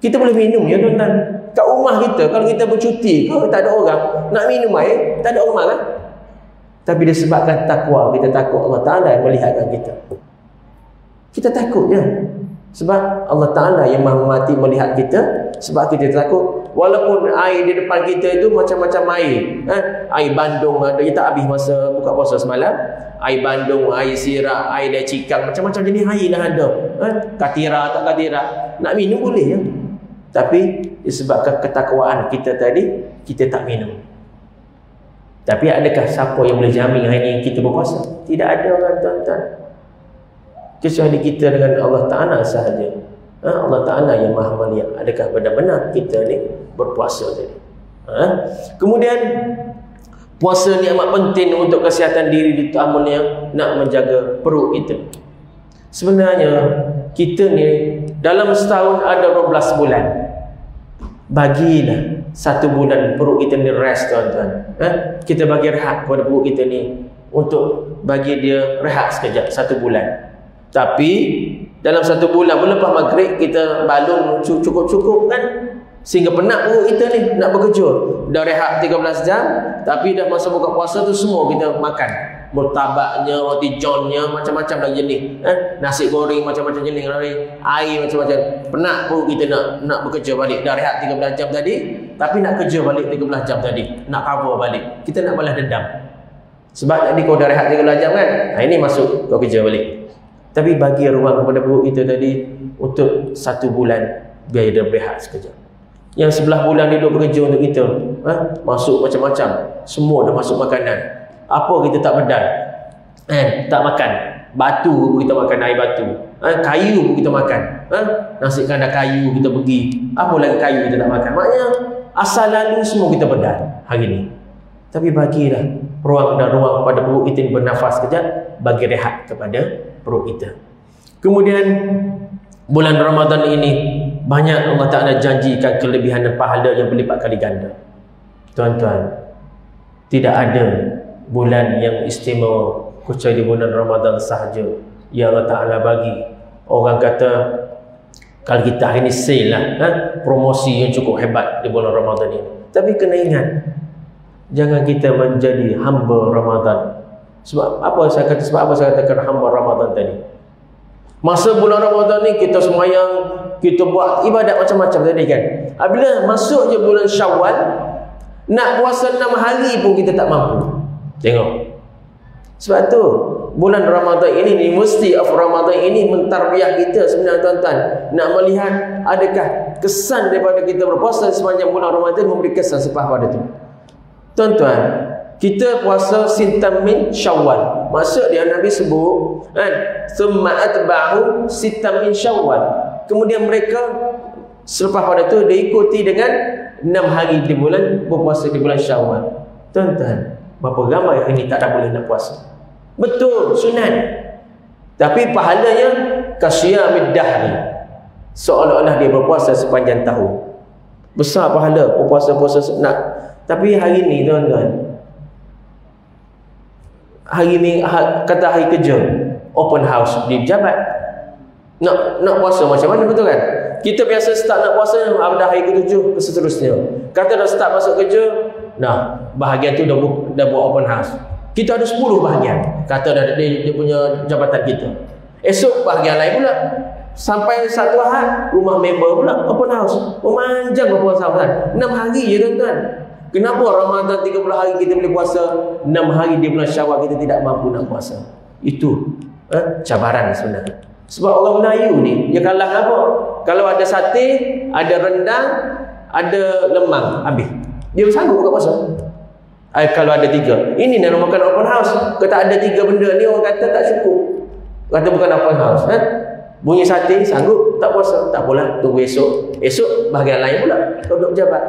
kita boleh minum ya, tuan-tuan. Kat rumah kita, kalau kita bercuti, kalau tak ada orang nak minum air, tak ada orang marah. Tapi disebabkan takwa, kita takut Allah Ta'ala yang melihatkan kita. Kita takut je. Sebab Allah Ta'ala yang maha mati melihat kita. Sebab kita takut. Walaupun air di depan kita itu macam-macam air. Air bandung ada. Kita habis masa buka puasa semalam. Air bandung, air sirap, air dari cikang. Macam-macam jenis air dah ada. Katira, tak katira. Nak minum boleh ya. Tapi disebabkan ketakwaan kita tadi, kita tak minum. Tapi adakah siapa yang boleh jamin hari ini kita berpuasa? Tidak ada orang, tuan-tuan. Kecuali kita dengan Allah Ta'ala sahaja. Allah Ta'ala yang maha melihat. Adakah benar-benar kita ni berpuasa tadi? Kemudian puasa ni amat penting untuk kesihatan diri, terutamanya nak menjaga perut kita. Sebenarnya kita ni dalam setahun ada 12 bulan. Bagilah 1 bulan perut kita ni rest, tuan-tuan. Kita bagi rehat kepada perut kita ni, untuk bagi dia rehat sekejap 1 bulan. Tapi dalam 1 bulan lepas maghrib kita balun cukup-cukup kan, sehingga penat perut kita ni nak bekerja. Dah rehat 13 jam, tapi dah masa buka puasa tu semua kita makan. Murtabaknya, roti johnnya, macam-macam lagi jenis. Nasi goreng macam-macam jenis, air macam-macam. Penat perut kita nak bekerja balik. Dah rehat 13 jam tadi, tapi nak kerja balik 13 jam tadi, nak cover balik. Kita nak balas dendam. Sebab tadi kau dah rehat 13 jam kan, ini masuk kau kerja balik. Tapi bagi ruang kepada perut kita tadi untuk 1 bulan, biar dia berehat sekejap. Yang 11 bulan dia duduk bekerja untuk kita, masuk macam-macam, semua dah masuk makanan. Apa kita tak pedal, tak makan. Batu kita makan, air batu. Kayu kita makan. Nasi kandar kayu kita pergi. Apa lagi kayu kita tak makan. Maknanya asal lalu semua kita pedal hari ni. Tapi bagilah ruang dan ruang pada perut kita bernafas sekejap, bagi rehat kepada perut kita. Kemudian bulan Ramadan ini banyak Allah Ta'ala janjikan kelebihan dan pahala yang berlipat kali ganda. Tuan-tuan, tidak ada bulan yang istimewa kecuali bulan Ramadan sahaja yang Allah Ta'ala bagi. Orang kata kalau kita hari ni sale lah, promosi yang cukup hebat di bulan Ramadan ini. Tapi kena ingat, jangan kita menjadi hamba Ramadan. Sebab apa saya katakan hamba Ramadan tadi? Masa bulan Ramadan ni kita semayang, kita buat ibadat macam-macam tadi kan. Bila masuk je bulan Syawal, nak puasa 6 hari pun kita tak mampu. Tengok. Sebab tu bulan Ramadan ini, University of Ramadan ini mentarbiah kita sebenarnya, tuan-tuan. Nak melihat adakah kesan daripada kita berpuasa sepanjang bulan Ramadan memberi kesan selepas pada tu. Tuan-tuan, kita puasa sitam min Syawal. Maksud dia Nabi sebut kan, summa atba'u sitam min Syawal. Kemudian mereka selepas pada tu diikuti dengan 6 hari di bulan berpuasa di bulan Syawal. Tuan-tuan, berapa ramai hari ni tak ada boleh nak puasa. Betul, sunat. Tapi pahalanya kasyamid dahri, seolah-olah dia berpuasa sepanjang tahun. Besar pahala berpuasa-puasa sunat. Tapi hari ni, tuan-tuan, hari ni kata hari kerja, open house di pejabat. Nak puasa macam mana, betul kan? Kita biasa start nak puasa ada hari ke-7 seterusnya. Kata dah start masuk kerja, nah, bahagian tu dah buat open house. Kita ada 10 bahagian. Kata dia punya jabatan kita. Esok bahagian lain pula. Sampai satu Ahad, rumah member pula open house. Memanjang berpuasa kan. 6 hari je, tuan-tuan. Kenapa Ramadan 30 hari kita boleh puasa, 6 hari di bulan Syawal kita tidak mampu nak puasa? Itu cabaran sebenarnya. Sebab orang Melayu ni, dia kalah apa? Kalau ada sate, ada rendang, ada lemang, habis. Dia sanggup buka puasa. Kalau ada 3. Ini nak makan open house. Kalau tak ada 3 benda ni, orang kata tak cukup. Kata bukan open house. Bunyi sate, sanggup tak puasa? Tak apalah, tunggu esok. Esok bahagian lain pula, kau duduk pejabat.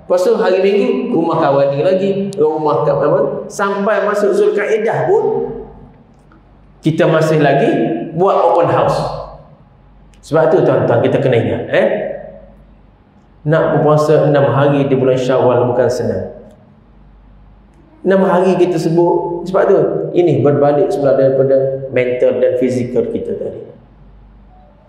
Lepas tu hari Minggu, rumah kawan ni lagi, rumah kawan, sampai masuk Zulkaidah pun kita masih lagi buat open house. Sebab tu tuan-tuan, kita kena ingat, nak berpuasa 6 hari di bulan Syawal bukan senang. 6 hari kita sebut, sebab tu ini berbalik sebenarnya daripada mental dan fizikal kita tadi.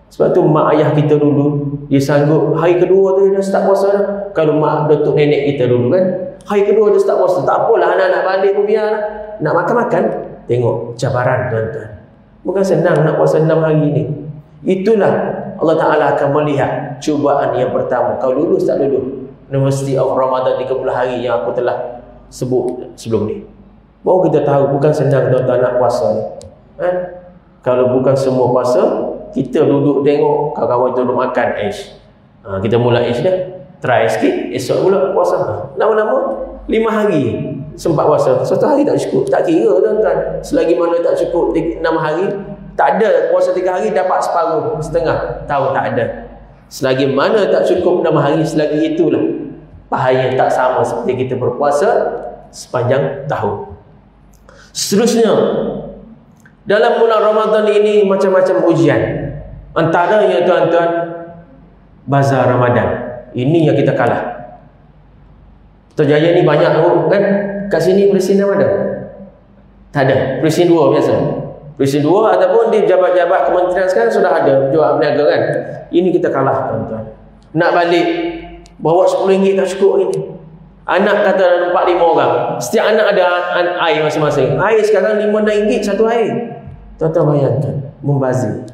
Sebab tu mak ayah kita dulu, dia sanggup hari kedua tu dia dah start puasa dah. Kalau mak datuk nenek kita dulu kan, hari kedua dia start puasa, tak apalah anak-anak balik pun biarlah. Nak makan-makan, tengok cabaran tuan-tuan. Bukan senang nak puasa 6 hari ni. Itulah Allah Ta'ala akan melihat cubaan yang pertama. Kau lulus tak lulus University of Ramadan 30 hari yang aku telah sebut sebelum ni. Baru kita tahu bukan senang tuan-tuan nak puasa ni. Kalau bukan semua puasa, kita duduk tengok kawan-kawan tu duduk makan aish. Kita mula aish dah, try sikit, esok pula puasa. Lama-lama 5 hari sempat puasa, 1 hari tak cukup. Tak kira tuan-tuan, selagi mana tak cukup 6 hari, tak ada puasa 3 hari dapat separuh, setengah, tahu tak ada. Selagi mana tak cukup 6 hari, selagi itulah pahala tak sama seperti kita berpuasa sepanjang tahun. Seterusnya, dalam bulan Ramadan ini macam-macam ujian. Antaranya tuan-tuan, bazar Ramadan. Ini yang kita kalah. Putrajaya ni banyak kan? Kat sini Presiden ada? Tak ada. Presiden 2 biasa. Presiden 2 ataupun di jabat-jabat kementerian sekarang sudah ada jual berniaga kan? Ini kita kalah tuan-tuan. Nak balik bawa RM10 tak cukup ini. Anak kata ada 4-5 orang. Setiap anak ada air masing-masing. Air sekarang RM5-6 satu air. Tuan-tuan bayangkan, membazir.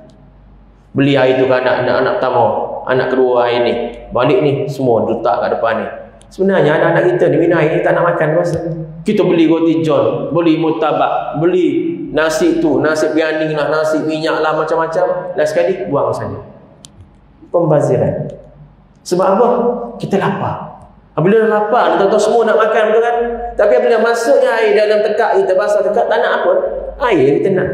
Beli air tu ke anak pertama, anak kedua air ni. Balik ni semua letak kat depan ni. Sebenarnya anak-anak kita ni minum air ni tak nak makan puasa. Kita beli roti john, beli murtabak, beli nasi tu, nasi biryani lah, nasi minyak lah, macam-macam. Last sekali buang saja. Pembaziran. Sebab apa? Kita lapar. Apabila dah lapar, tuan-tuan semua nak makan, betul kan? Tapi apabila masuknya air dalam tekak kita, basah tekak, tak nak apa? Air kita nak.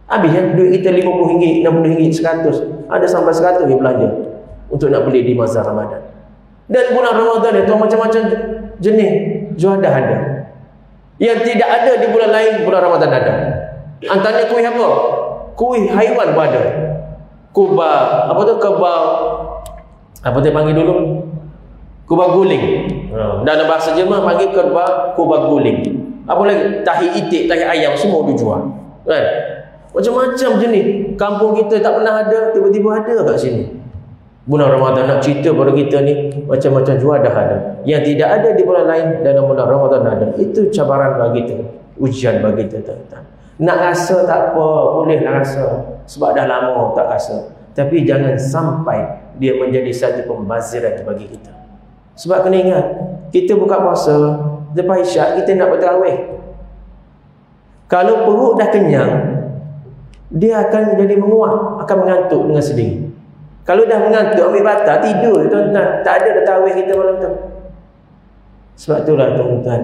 Habis kan duit kita RM50, RM60, RM100. Ada sampai RM100 yang belanja untuk nak beli di masa Ramadan. Dan bulan Ramadan itu macam-macam jenis juadah ada. Yang tidak ada di bulan lain, bulan Ramadan ada. Antaranya kuih apa? Kuih haiwan pun ada. Kubah, apa tu? Kebab, apa tu panggil dulu? Kubah guling. Dalam bahasa Jerman panggil kubah guling. Apa lagi? Tahi itik, tahi ayam, semua dijual. Kan? Macam-macam jenis. Kampung kita tak pernah ada, tiba-tiba ada kat sini. Bulan Ramadan nak cerita pada kita ni, macam-macam juadah ada. Yang tidak ada di bulan lain, dalam bulan Ramadan ada. Itu cabaran bagi kita, ujian bagi kita, tuan-tuan. Nak rasa tak apa, boleh nak rasa. Sebab dah lama tak rasa. Tapi jangan sampai dia menjadi satu pembaziran bagi kita. Sebab kena ingat, kita buka puasa, lepas isyak kita nak bertarawih. Kalau perut dah kenyang, dia akan jadi menguap, akan mengantuk dengan sendiri. Kalau dah mengantuk, ambil batal, tidur tuan-tuan. Tak ada tarawih kita malam tu. Sebab itulah tuan-tuan,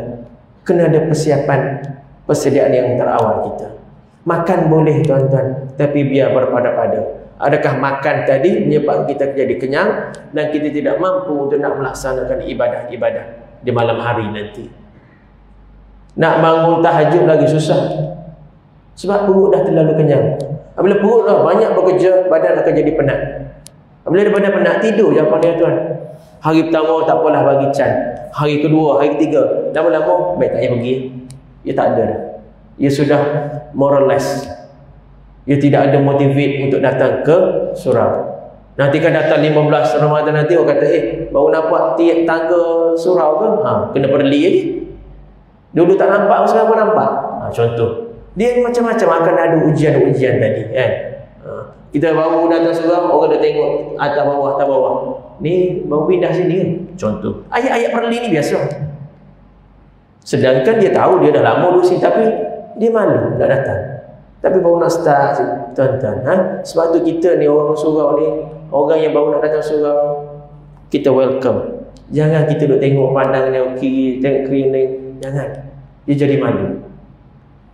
kena ada persiapan, persediaan yang terawal kita. Makan boleh tuan-tuan, tapi biar berpada-pada. Adakah makan tadi menyebabkan kita jadi kenyang dan kita tidak mampu untuk nak melaksanakan ibadah-ibadah di malam hari nanti. Nak bangun tahajud lagi susah. Sebab perut dah terlalu kenyang. Apabila perut dah banyak bekerja, badan akan jadi penat. Apabila dia badan penat, tidur je apa dia tuan. Hari pertama tak apalah bagi can. Hari kedua, hari ketiga, lama-lama baik tak payah pergi. Dia tak ada dah. Dia sudah moralless. Dia tidak ada motivate untuk datang ke surau. Nanti kan datang 15 Ramadan nanti orang kata, baru nampak tiap tangga surau ke? Kena perli lagi. Dulu tak nampak, sekarang pun nampak. Contoh. Dia macam-macam akan ada ujian-ujian tadi kan. Kita baru datang surau, orang dah tengok atas bawah. Ni baru pindah sini kan. Contoh. Ayat-ayat perli ni biasa. Sedangkan dia tahu dia dah lama dulu sini, tapi dia malu nak datang. Tapi baru nak start tuan-tuan. Sebab tu kita ni orang surau ni, orang yang baru nak datang surau, kita welcome. Jangan kita duk tengok pandang ni kiri, tengok kiri ni. Jangan. Dia jadi malu.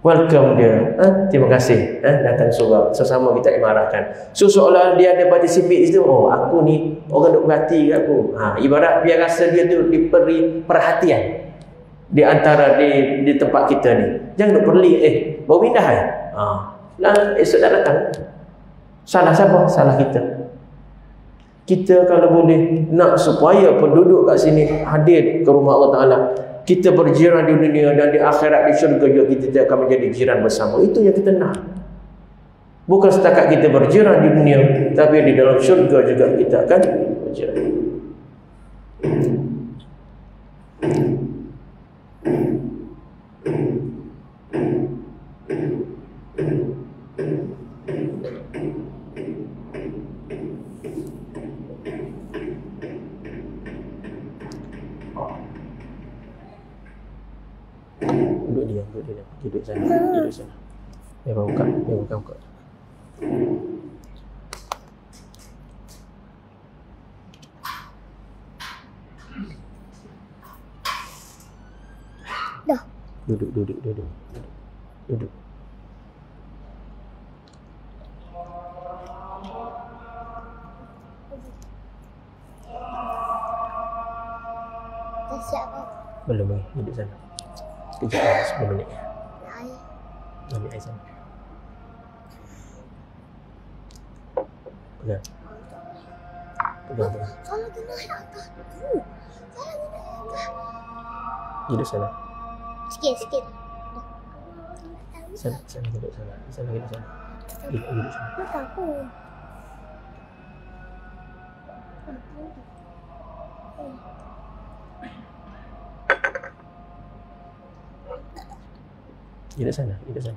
welcome dia, terima kasih, datang surau, sesama kita imarahkan. So seolah dia ada participate di situ, oh aku ni orang duk perhati kat aku. Ibarat biar rasa dia tu diberi perhatian di antara di tempat kita ni. Jangan duk pelik, baru pindah esok dah datang. Salah siapa? Salah kita. Kita kalau boleh nak supaya penduduk kat sini hadir ke rumah Allah Ta'ala, kita berjiran di dunia dan di akhirat di syurga juga kita akan menjadi jiran bersama. Itu yang kita nak. Bukan setakat kita berjiran di dunia, tapi di dalam syurga juga kita akan berjiran. Duduk sana, duduk sana. Dia buka. Dah. Duduk. Dah siap kan? Belum, duduk sana. Kejap 10 minit. Ambil air sana. Pegang. Kalau dia naik atas tu. Duduk sana. Sikit. Sana duduk sana. Duduk sana. Nak apa? Duduk sana. Apa? Duduk sana.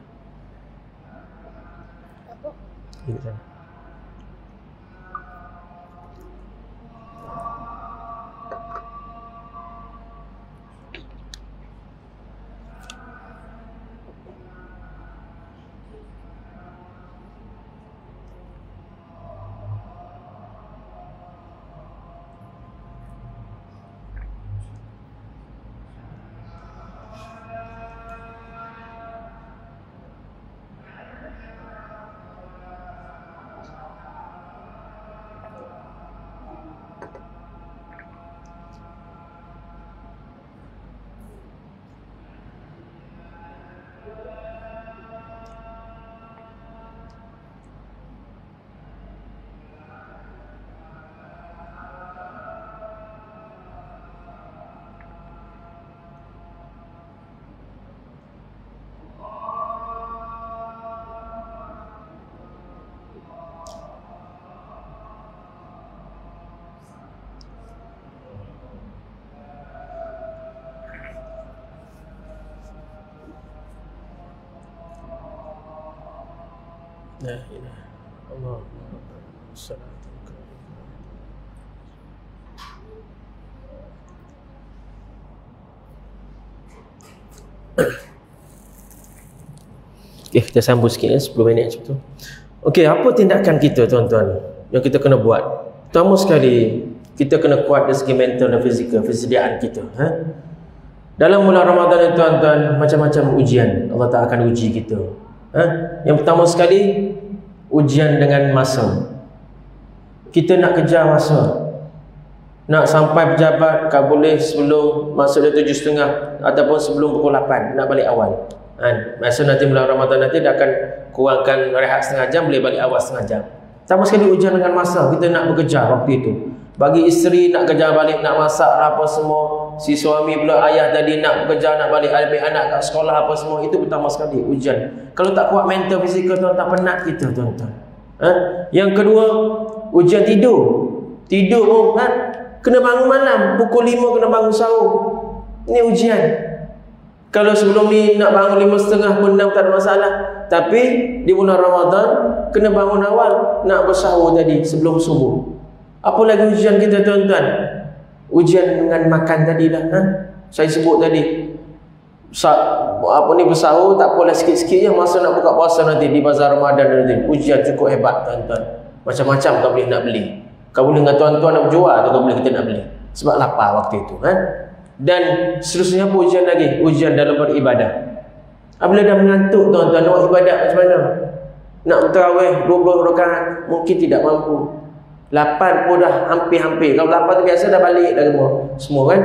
La ilaha illallah. Kita sambung sikit 10 minit macam tu. Okey, apa tindakan kita tuan-tuan yang kita kena buat? Pertama sekali, kita kena kuat dari segi mental dan fizikal, persediaan kita. Dalam bulan Ramadan ni tuan-tuan, macam-macam ujian Allah Ta'ala akan uji kita. Yang pertama sekali, ujian dengan masa. Kita nak kejar masa, nak sampai pejabat kalau boleh sebelum masuk dia 7.30 ataupun sebelum pukul 8 nak balik awal. Masa nanti bulan Ramadan nanti dia akan kurangkan rehat setengah jam, boleh balik awal setengah jam. Pertama sekali ujian dengan masa. Kita nak bekerja waktu itu. Bagi isteri nak kerja balik, nak masak apa semua. Si suami pula, ayah tadi nak bekerja, nak balik ambil anak kat sekolah apa semua. Itu pertama sekali ujian. Kalau tak kuat mental fizikal tuan-tuan, penat kita tuan-tuan. Yang kedua, ujian tidur. Tidur pun kena bangun malam, pukul 5 kena bangun sahur. Ini ujian. Kalau sebelum ni nak bangun 5.30 pun 6 tak ada masalah. Tapi di bulan Ramadan kena bangun awal, nak bersahur tadi sebelum subuh. Apa lagi ujian kita tuan-tuan? Ujian dengan makan tadilah. Saya sebut tadi. Bersahur tak apalah, sikit-sikit je. Masa nak buka puasa nanti di bazar Ramadan nanti, ujian cukup hebat tuan-tuan. Macam-macam kau boleh nak beli. Kau boleh dengan tuan-tuan nak berjual atau kau boleh kita nak beli. Sebab lapar waktu itu. Dan seterusnya apa ujian lagi? Ujian dalam beribadah. Apabila dah mengantuk tuan-tuan, nak ibadat macam mana? Nak tarawih 20 rakaat mungkin tidak mampu. 8 pun dah hampir-hampir. Kalau 8 tu biasa dah balik dah semua kan.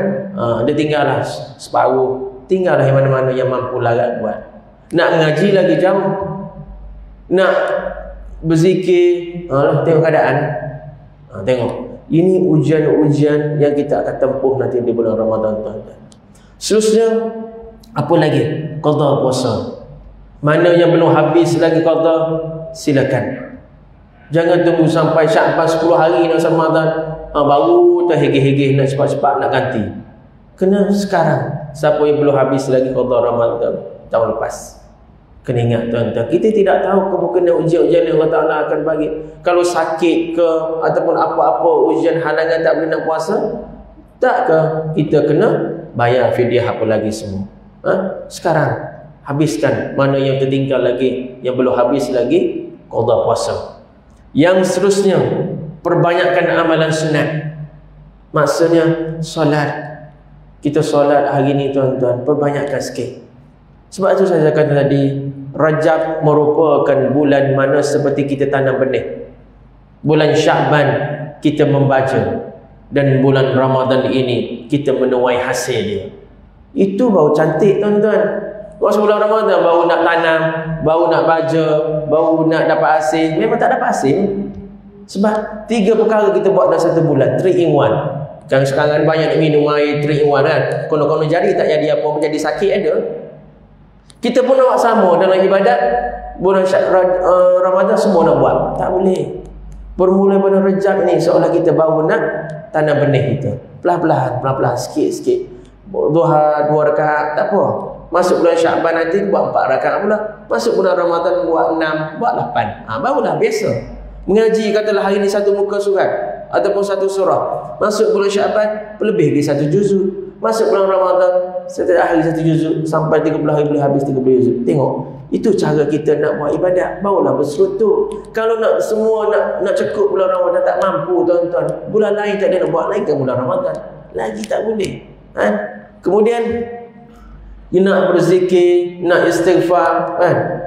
Dia tinggallah separuh. Tinggallah yang mana-mana yang mampu larat buat. Nak ngaji lagi jauh. Nak berzikir, tengok keadaan. Tengok. Ini ujian-ujian yang kita akan tempuh nanti di bulan Ramadan, tuan-tuan. Seterusnya, apa lagi? Qada puasa. Mana yang belum habis lagi qada, silakan. Jangan tunggu sampai Sya'ban 10 hari nak Ramadan, baru terhegeh-hegeh nak cepat-cepat nak ganti. Kena sekarang. Siapa yang belum habis lagi qada Ramadan tahun lepas, kena ingat tuan-tuan, kita tidak tahu kemungkinan ujian-ujian yang Allah Ta'ala akan bagi. Kalau sakit ke ataupun apa-apa ujian halangan tak boleh nak puasa, tak ke kita kena bayar fidyah apa lagi semua. Sekarang habiskan mana yang tertinggal lagi, yang belum habis lagi qada puasa. Yang seterusnya, perbanyakkan amalan sunat. Maksudnya solat. Kita solat hari ni tuan-tuan, perbanyakkan sikit. Sebab itu saya kata tadi, Rajab merupakan bulan mana seperti kita tanam benih. Bulan Sya'ban kita membaca, dan bulan Ramadan ini kita menuai hasil dia. Itu baru cantik tuan-tuan. Kalau sebelum Ramadan baru nak tanam, baru nak baca, baru nak dapat hasil, memang tak dapat hasil. Sebab 3 perkara kita buat dalam 1 bulan, 3 in 1. Kan sekarang banyak nak minum air 3 in 1 kan. Kono-kono jadi tak jadi apa-apa, jadi sakit ada. Kita pun nak sama dalam ibadat bulan Ramadan semua nak buat. Tak boleh. Bermula pada Rejab ni seolah kita baru nak tanam benih kita. Pelan-pelan, sikit-sikit. Duha 2 rakaat tak apa. Masuk bulan Sya'ban nanti buat 4 rakaat pula. Masuk bulan Ramadan buat 6, buat 8. Barulah biasa. Mengaji katalah hari ni 1 muka surat ataupun 1 surah. Masuk bulan Sya'ban lebih lagi 1 juzuk. Masuk bulan Ramadan setiap hari 1 juzuk sampai 30 hari boleh habis 30 juzuk. Tengok, itu cara kita nak buat ibadat. Barulah berserutuk. Kalau nak semua nak cukup bulan Ramadan tak mampu tuan-tuan. Bulan lain tak ada nak buat lagi ke bulan Ramadan. Lagi tak boleh. Kemudian nak berzikir, nak istighfar,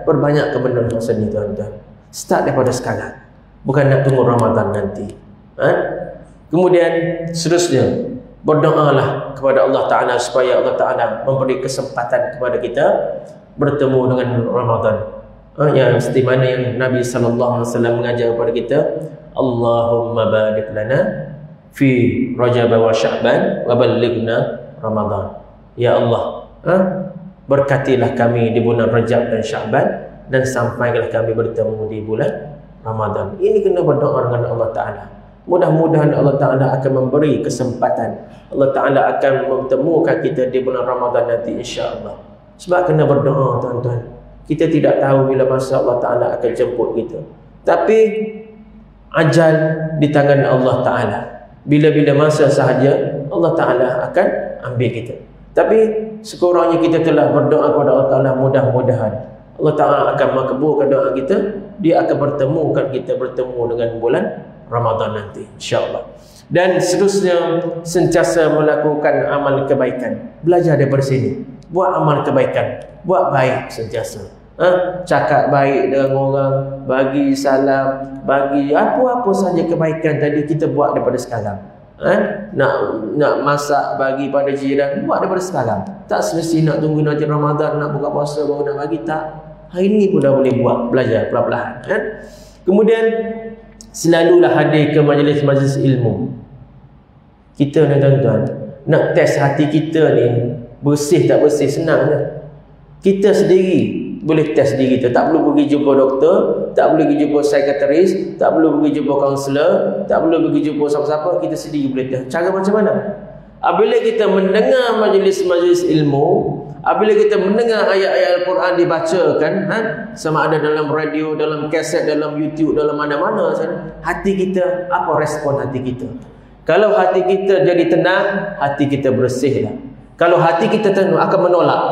perbanyak kebenaran masa ni tuan-tuan. Start daripada sekarang. Bukan nak tunggu Ramadan nanti. Kemudian seterusnya, berdoalah kepada Allah Ta'ala supaya Allah Ta'ala memberi kesempatan kepada kita bertemu dengan Ramadan. Yang seperti mana yang Nabi SAW mengajar kepada kita, Allahumma barik lana fi Rajab wa Sya'ban wa ballighna Ramadan. Ya Allah, berkatilah kami di bulan Rajab dan Sya'ban, dan sampailah kami bertemu di bulan Ramadan. Ini kena berdoa dengan Allah Ta'ala. Mudah-mudahan Allah Ta'ala akan memberi kesempatan. Allah Ta'ala akan memtemukan kita di bulan Ramadan nanti insya-Allah. Sebab kena berdoa tuan-tuan. Kita tidak tahu bila masa Allah Ta'ala akan jemput kita. Tapi ajal di tangan Allah Ta'ala. Bila-bila masa sahaja Allah Ta'ala akan ambil kita. Tapi sekurangnya kita telah berdoa kepada Allah Ta'ala, mudah-mudahan Allah Ta'ala akan makbulkan doa kita. Dia akan bertemu dengan bulan Ramadan nanti insya-Allah. Dan seterusnya, sentiasa melakukan amal kebaikan. Belajar daripada sini. Buat amal kebaikan, buat baik sentiasa. Cakap baik dengan orang, bagi salam, bagi apa-apa saja kebaikan tadi kita buat daripada sekarang. Nak masak bagi pada jiran, buat daripada sekarang. Tak semesti nak tunggu nanti Ramadan nak buka puasa baru nak bagi, tak. Hari ni pun dah boleh buat, belajar perlahan-lahan. Kemudian selalulah hadir ke majlis-majlis ilmu. Kita ni tuan-tuan, nak test hati kita ni bersih tak bersih, senang je. Kita sendiri boleh test diri kita. Tak perlu pergi jumpa doktor, tak perlu pergi jumpa psikiatris, tak perlu pergi jumpa kaunselor, tak perlu pergi jumpa siapa-siapa. Kita sendiri boleh test. Cara macam mana? Apabila kita mendengar majlis-majlis ilmu, apabila kita mendengar ayat-ayat Al-Quran dibacakan, sama ada dalam radio, dalam kaset, dalam YouTube, dalam mana-mana, hati kita, apa respon hati kita? Kalau hati kita jadi tenang, hati kita bersihlah. Kalau hati kita tenang, akan menolak.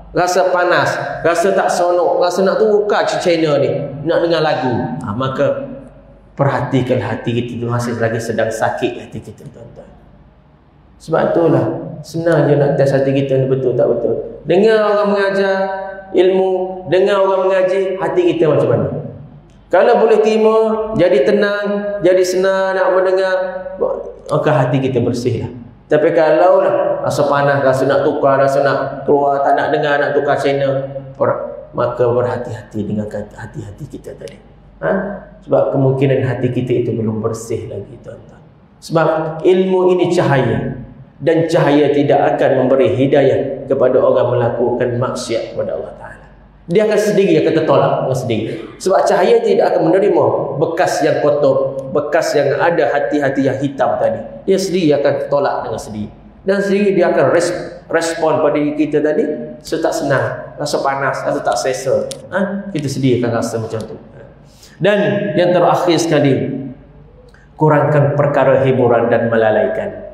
Rasa panas, rasa tak seronok, rasa nak tunggu channel ni, nak dengar lagu, maka perhatikan hati kita tu masih lagi sedang sakit hati kita tuan-tuan. Sebab itulah senang je nak test hati kita ni betul tak betul. Dengar orang mengajar, ilmu, dengar orang mengaji, hati kita macam mana? Kalau boleh terima, jadi tenang, jadi senang nak mendengar, maka hati kita bersih lah. Tapi kalau lah rasa panas, rasa nak tukar, rasa nak keluar, tak nak dengar, nak tukar channel, maka berhati-hati dengan hati-hati kita tadi. Sebab kemungkinan hati kita itu belum bersih lagi, tuan-tuan. Sebab ilmu ini cahaya, dan cahaya tidak akan memberi hidayah kepada orang melakukan maksiat kepada Allah Ta'ala. Dia akan sendiri akan tertolak dengan sendiri. Sebab cahaya tidak akan menerima bekas yang kotor, bekas yang ada hati-hati yang hitam tadi. Dia sendiri akan tertolak dengan sendiri. Dan sendiri dia akan respon pada diri kita tadi, rasa tak senang, rasa panas, rasa tak selesa. Kita sendiri akan rasa macam tu. Dan yang terakhir sekali, kurangkan perkara hiburan dan melalaikan.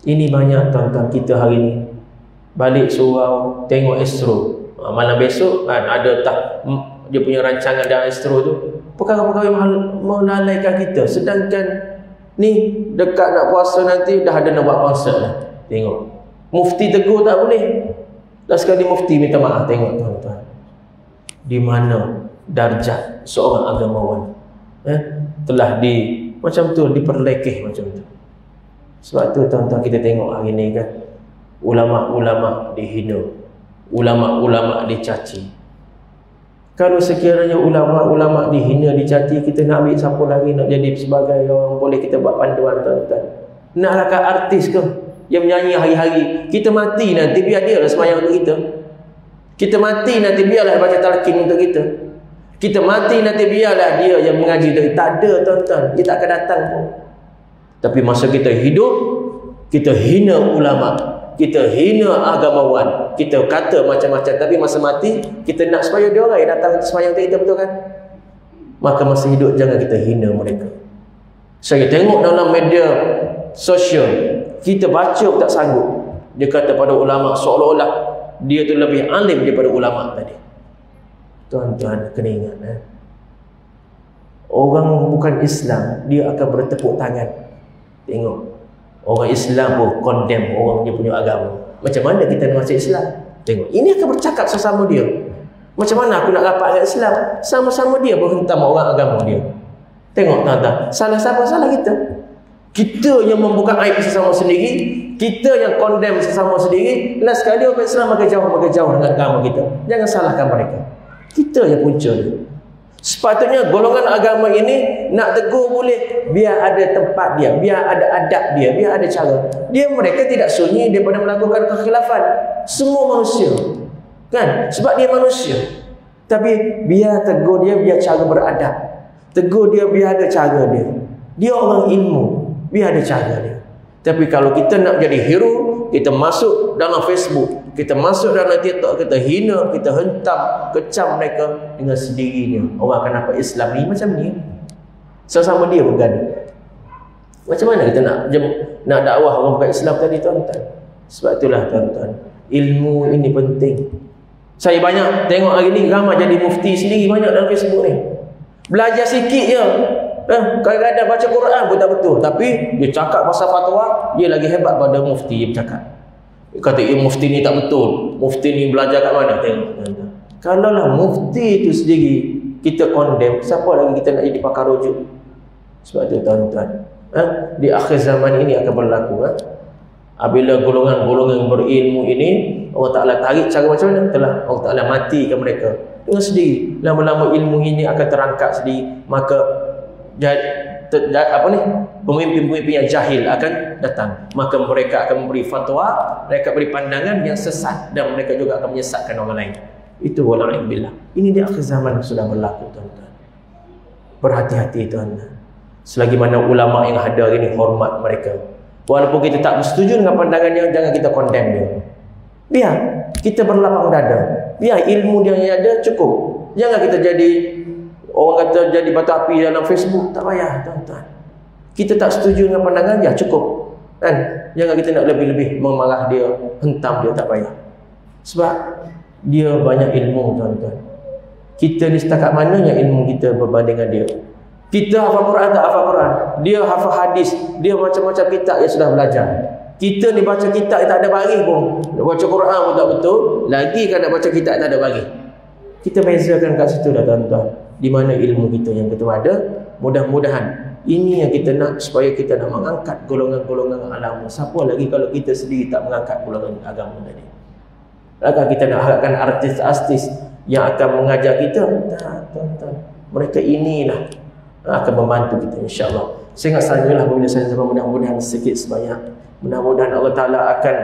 Ini banyak tuan-tuan kita hari ni. Balik surau, tengok Astro. Malam besok kan ada tak dia punya rancangan dalam Astro tu. Perkara-perkara yang melalaikan kita. Sedangkan ni dekat nak puasa nanti dah ada nak buat konsert dah. Tengok. Mufti tegur tak boleh. Dah sekali mufti minta maaf. Tengok tuan-tuan. Di mana darjat seorang agamawan telah macam tu diperlekeh macam tu. Sebab tu tuan-tuan kita tengok hari ni kan, ulama-ulama dihina, ulama-ulama dicaci. Kalau sekiranya ulama-ulama dihina, dicaci, kita nak ambil siapa lagi nak jadi sebagai orang boleh kita buat panduan, tuan-tuan? Naklah kat artis ke yang menyanyi hari-hari? Kita mati nanti biar dia lah sembahyang untuk kita. Kita mati nanti biarlah baca talqin untuk kita. Kita mati nanti biarlah dia yang mengaji untuk kita. Tak ada, tuan-tuan, dia tak akan datang pun. Tapi masa kita hidup, kita hina ulama, kita hina agamawan, kita kata macam-macam. Tapi masa mati, kita nak supaya dia orang yang datang sembahyang untuk kita, betul kan? Maka masa hidup jangan kita hina mereka. Saya tengok dalam media sosial, kita baca pun tak sanggup. Dia kata pada ulama seolah-olah dia tu lebih alim daripada ulama tadi. Tuan-tuan kena ingat, orang bukan Islam, dia akan bertepuk tangan. Tengok, orang Islam pun condemn orang dia punya agama. Macam mana kita nak masuk Islam? Tengok, ini akan bercakap sesama dia. Macam mana aku nak rapat dengan Islam? Sama-sama dia berhentam orang agama dia. Tengok tuan-tuan, salah siapa? Salah kita. Kita yang membuka aib sesama sendiri, kita yang condemn sesama sendiri. Last sekali orang Islam makin jauh dengan agama kita. Jangan salahkan mereka. Kita yang punca dia. Sepatutnya golongan agama ini nak tegur boleh, biar ada tempat dia, biar ada adab dia, biar ada cara. Mereka tidak sunyi daripada melakukan kekhilafan. Semua manusia, kan? Sebab dia manusia. Tapi biar tegur dia, biar cara beradab. Tegur dia, biar ada cara dia. Dia orang ilmu, biar ada cara dia. Tapi kalau kita nak jadi hero, kita masuk dalam Facebook, kita masuk dalam TikTok, kita hina, kita hentam, kecam mereka, dengan sendirinya orang akan nampak Islam ni macam ni. Sama-sama dia bergaduh. Macam mana kita nak dakwah orang bukan Islam tadi, tuan-tuan? Sebab itulah tuan-tuan, ilmu ini penting. Saya banyak tengok hari ni ramai jadi mufti sendiri banyak dalam Facebook ni. Belajar sikit je. Kadang-kadang baca Quran pun tak betul, tapi dia cakap pasal fatwa, dia lagi hebat pada mufti yang bercakap. Dia kata, mufti ni tak betul, mufti ni belajar kat mana? Tengok. Kalau lah mufti itu sendiri kita condemn, siapa lagi kita nak jadi pakar rujuk? Sebab itu tuan-tuan, di akhir zaman ini akan berlaku. Apabila golongan-golongan berilmu ini Allah Ta'ala tarik cara macam mana? Telah Allah Ta'ala matikan mereka dengan sendiri. Lama-lama ilmu ini akan terangkat sendiri. Maka pemimpin-pemimpin yang jahil akan datang. Maka mereka akan memberi fatwa, mereka beri pandangan yang sesat, dan mereka juga akan menyesatkan orang lain. Itu wala'ilbillah. Ini di akhir zaman sudah berlaku, tuan-tuan. Berhati-hati, tuan-tuan. Selagi mana ulama yang ada ini, hormat mereka. Walaupun kita tak bersetuju dengan pandangannya, jangan kita condemn dia. Biar kita berlapang dada, biar ilmu dia yang ada cukup. Jangan kita jadi, orang kata jadi batu api dalam Facebook. Tak payah, tuan-tuan. Kita tak setuju dengan pandangan dia, cukup, kan? Jangan kita nak lebih-lebih memarah dia, hentam dia, tak payah. Sebab dia banyak ilmu, tuan-tuan. Kita ni setakat mana yang ilmu kita berbanding dengan dia? Kita hafal Quran tak hafal Quran, dia hafal hadis, dia macam-macam kitab yang sudah belajar. Kita ni baca kitab tak ada baris pun, baca Quran pun tak betul, lagi kan nak baca kitab tak ada baris. Kita bezakan kat situ dah tuan-tuan, di mana ilmu kita yang kita ada. Mudah-mudahan ini yang kita nak, supaya kita nak mengangkat golongan-golongan agama. Siapa lagi kalau kita sendiri tak mengangkat golongan agama tadi? Adakah kita nak harapkan artis-artis yang akan mengajar kita? Tak, tuan-tuan. Mereka inilah akan membantu kita, insya-Allah. Saya ingat sajalah bila saya sampai, mudah-mudahan sikit sebanyak. Mudah-mudahan Allah Ta'ala akan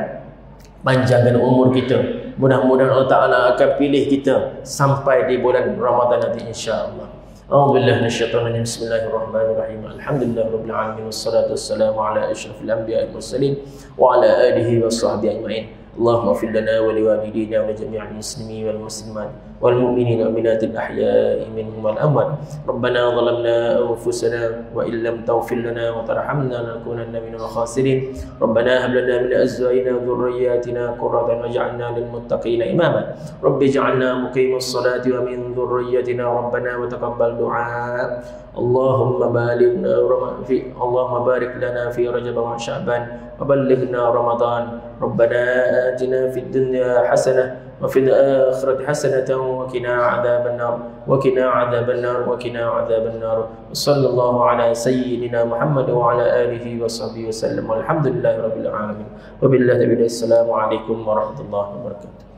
panjangkan umur kita. Mudah-mudahan Allah Ta'ala akan pilih kita sampai di bulan Ramadan nanti, insya-Allah. A'udzubillahi minasyaitonir rajim. Bismillahirrahmanirrahim. Alhamdulillahirabbil alamin wassalatu wassalamu ala asyrafil anbiya'i wal mursalin wa ala alihi washabbihi ajmain. Allahumma ighfir lana wa liwalidina wa li jami'il muslimin wal muslimat wal mu'minina wal mu'minatil ahya'i minhum wal amwat. Rabbana zalamna anfusana wa illam taghfir lana wa tarhamna lanakunanna minal khasirin. Rabbana hab lana min azwajina wa dhurriyyatina qurratan waj'alna lil muttaqina imama. Rabbi ij'alna muqimas salati wa min dhurriyyatina rabbana wa taqabbal du'a. Allahumma barik lana fi Rajab wa Sya'ban wa ballighna Ramadan. Rabbana atina fid dunya hasanah wa fil akhirati hasanatan wa qina adzaban nar wa qina adzaban nar wa qina adzaban nar. Sallallahu ala sayyidina Muhammad wa ala alihi wa sahbihi wasallam. Walhamdulillahirabbil alamin. Wabillahi taufiq. Assalamu alaikum warahmatullahi wabarakatuh.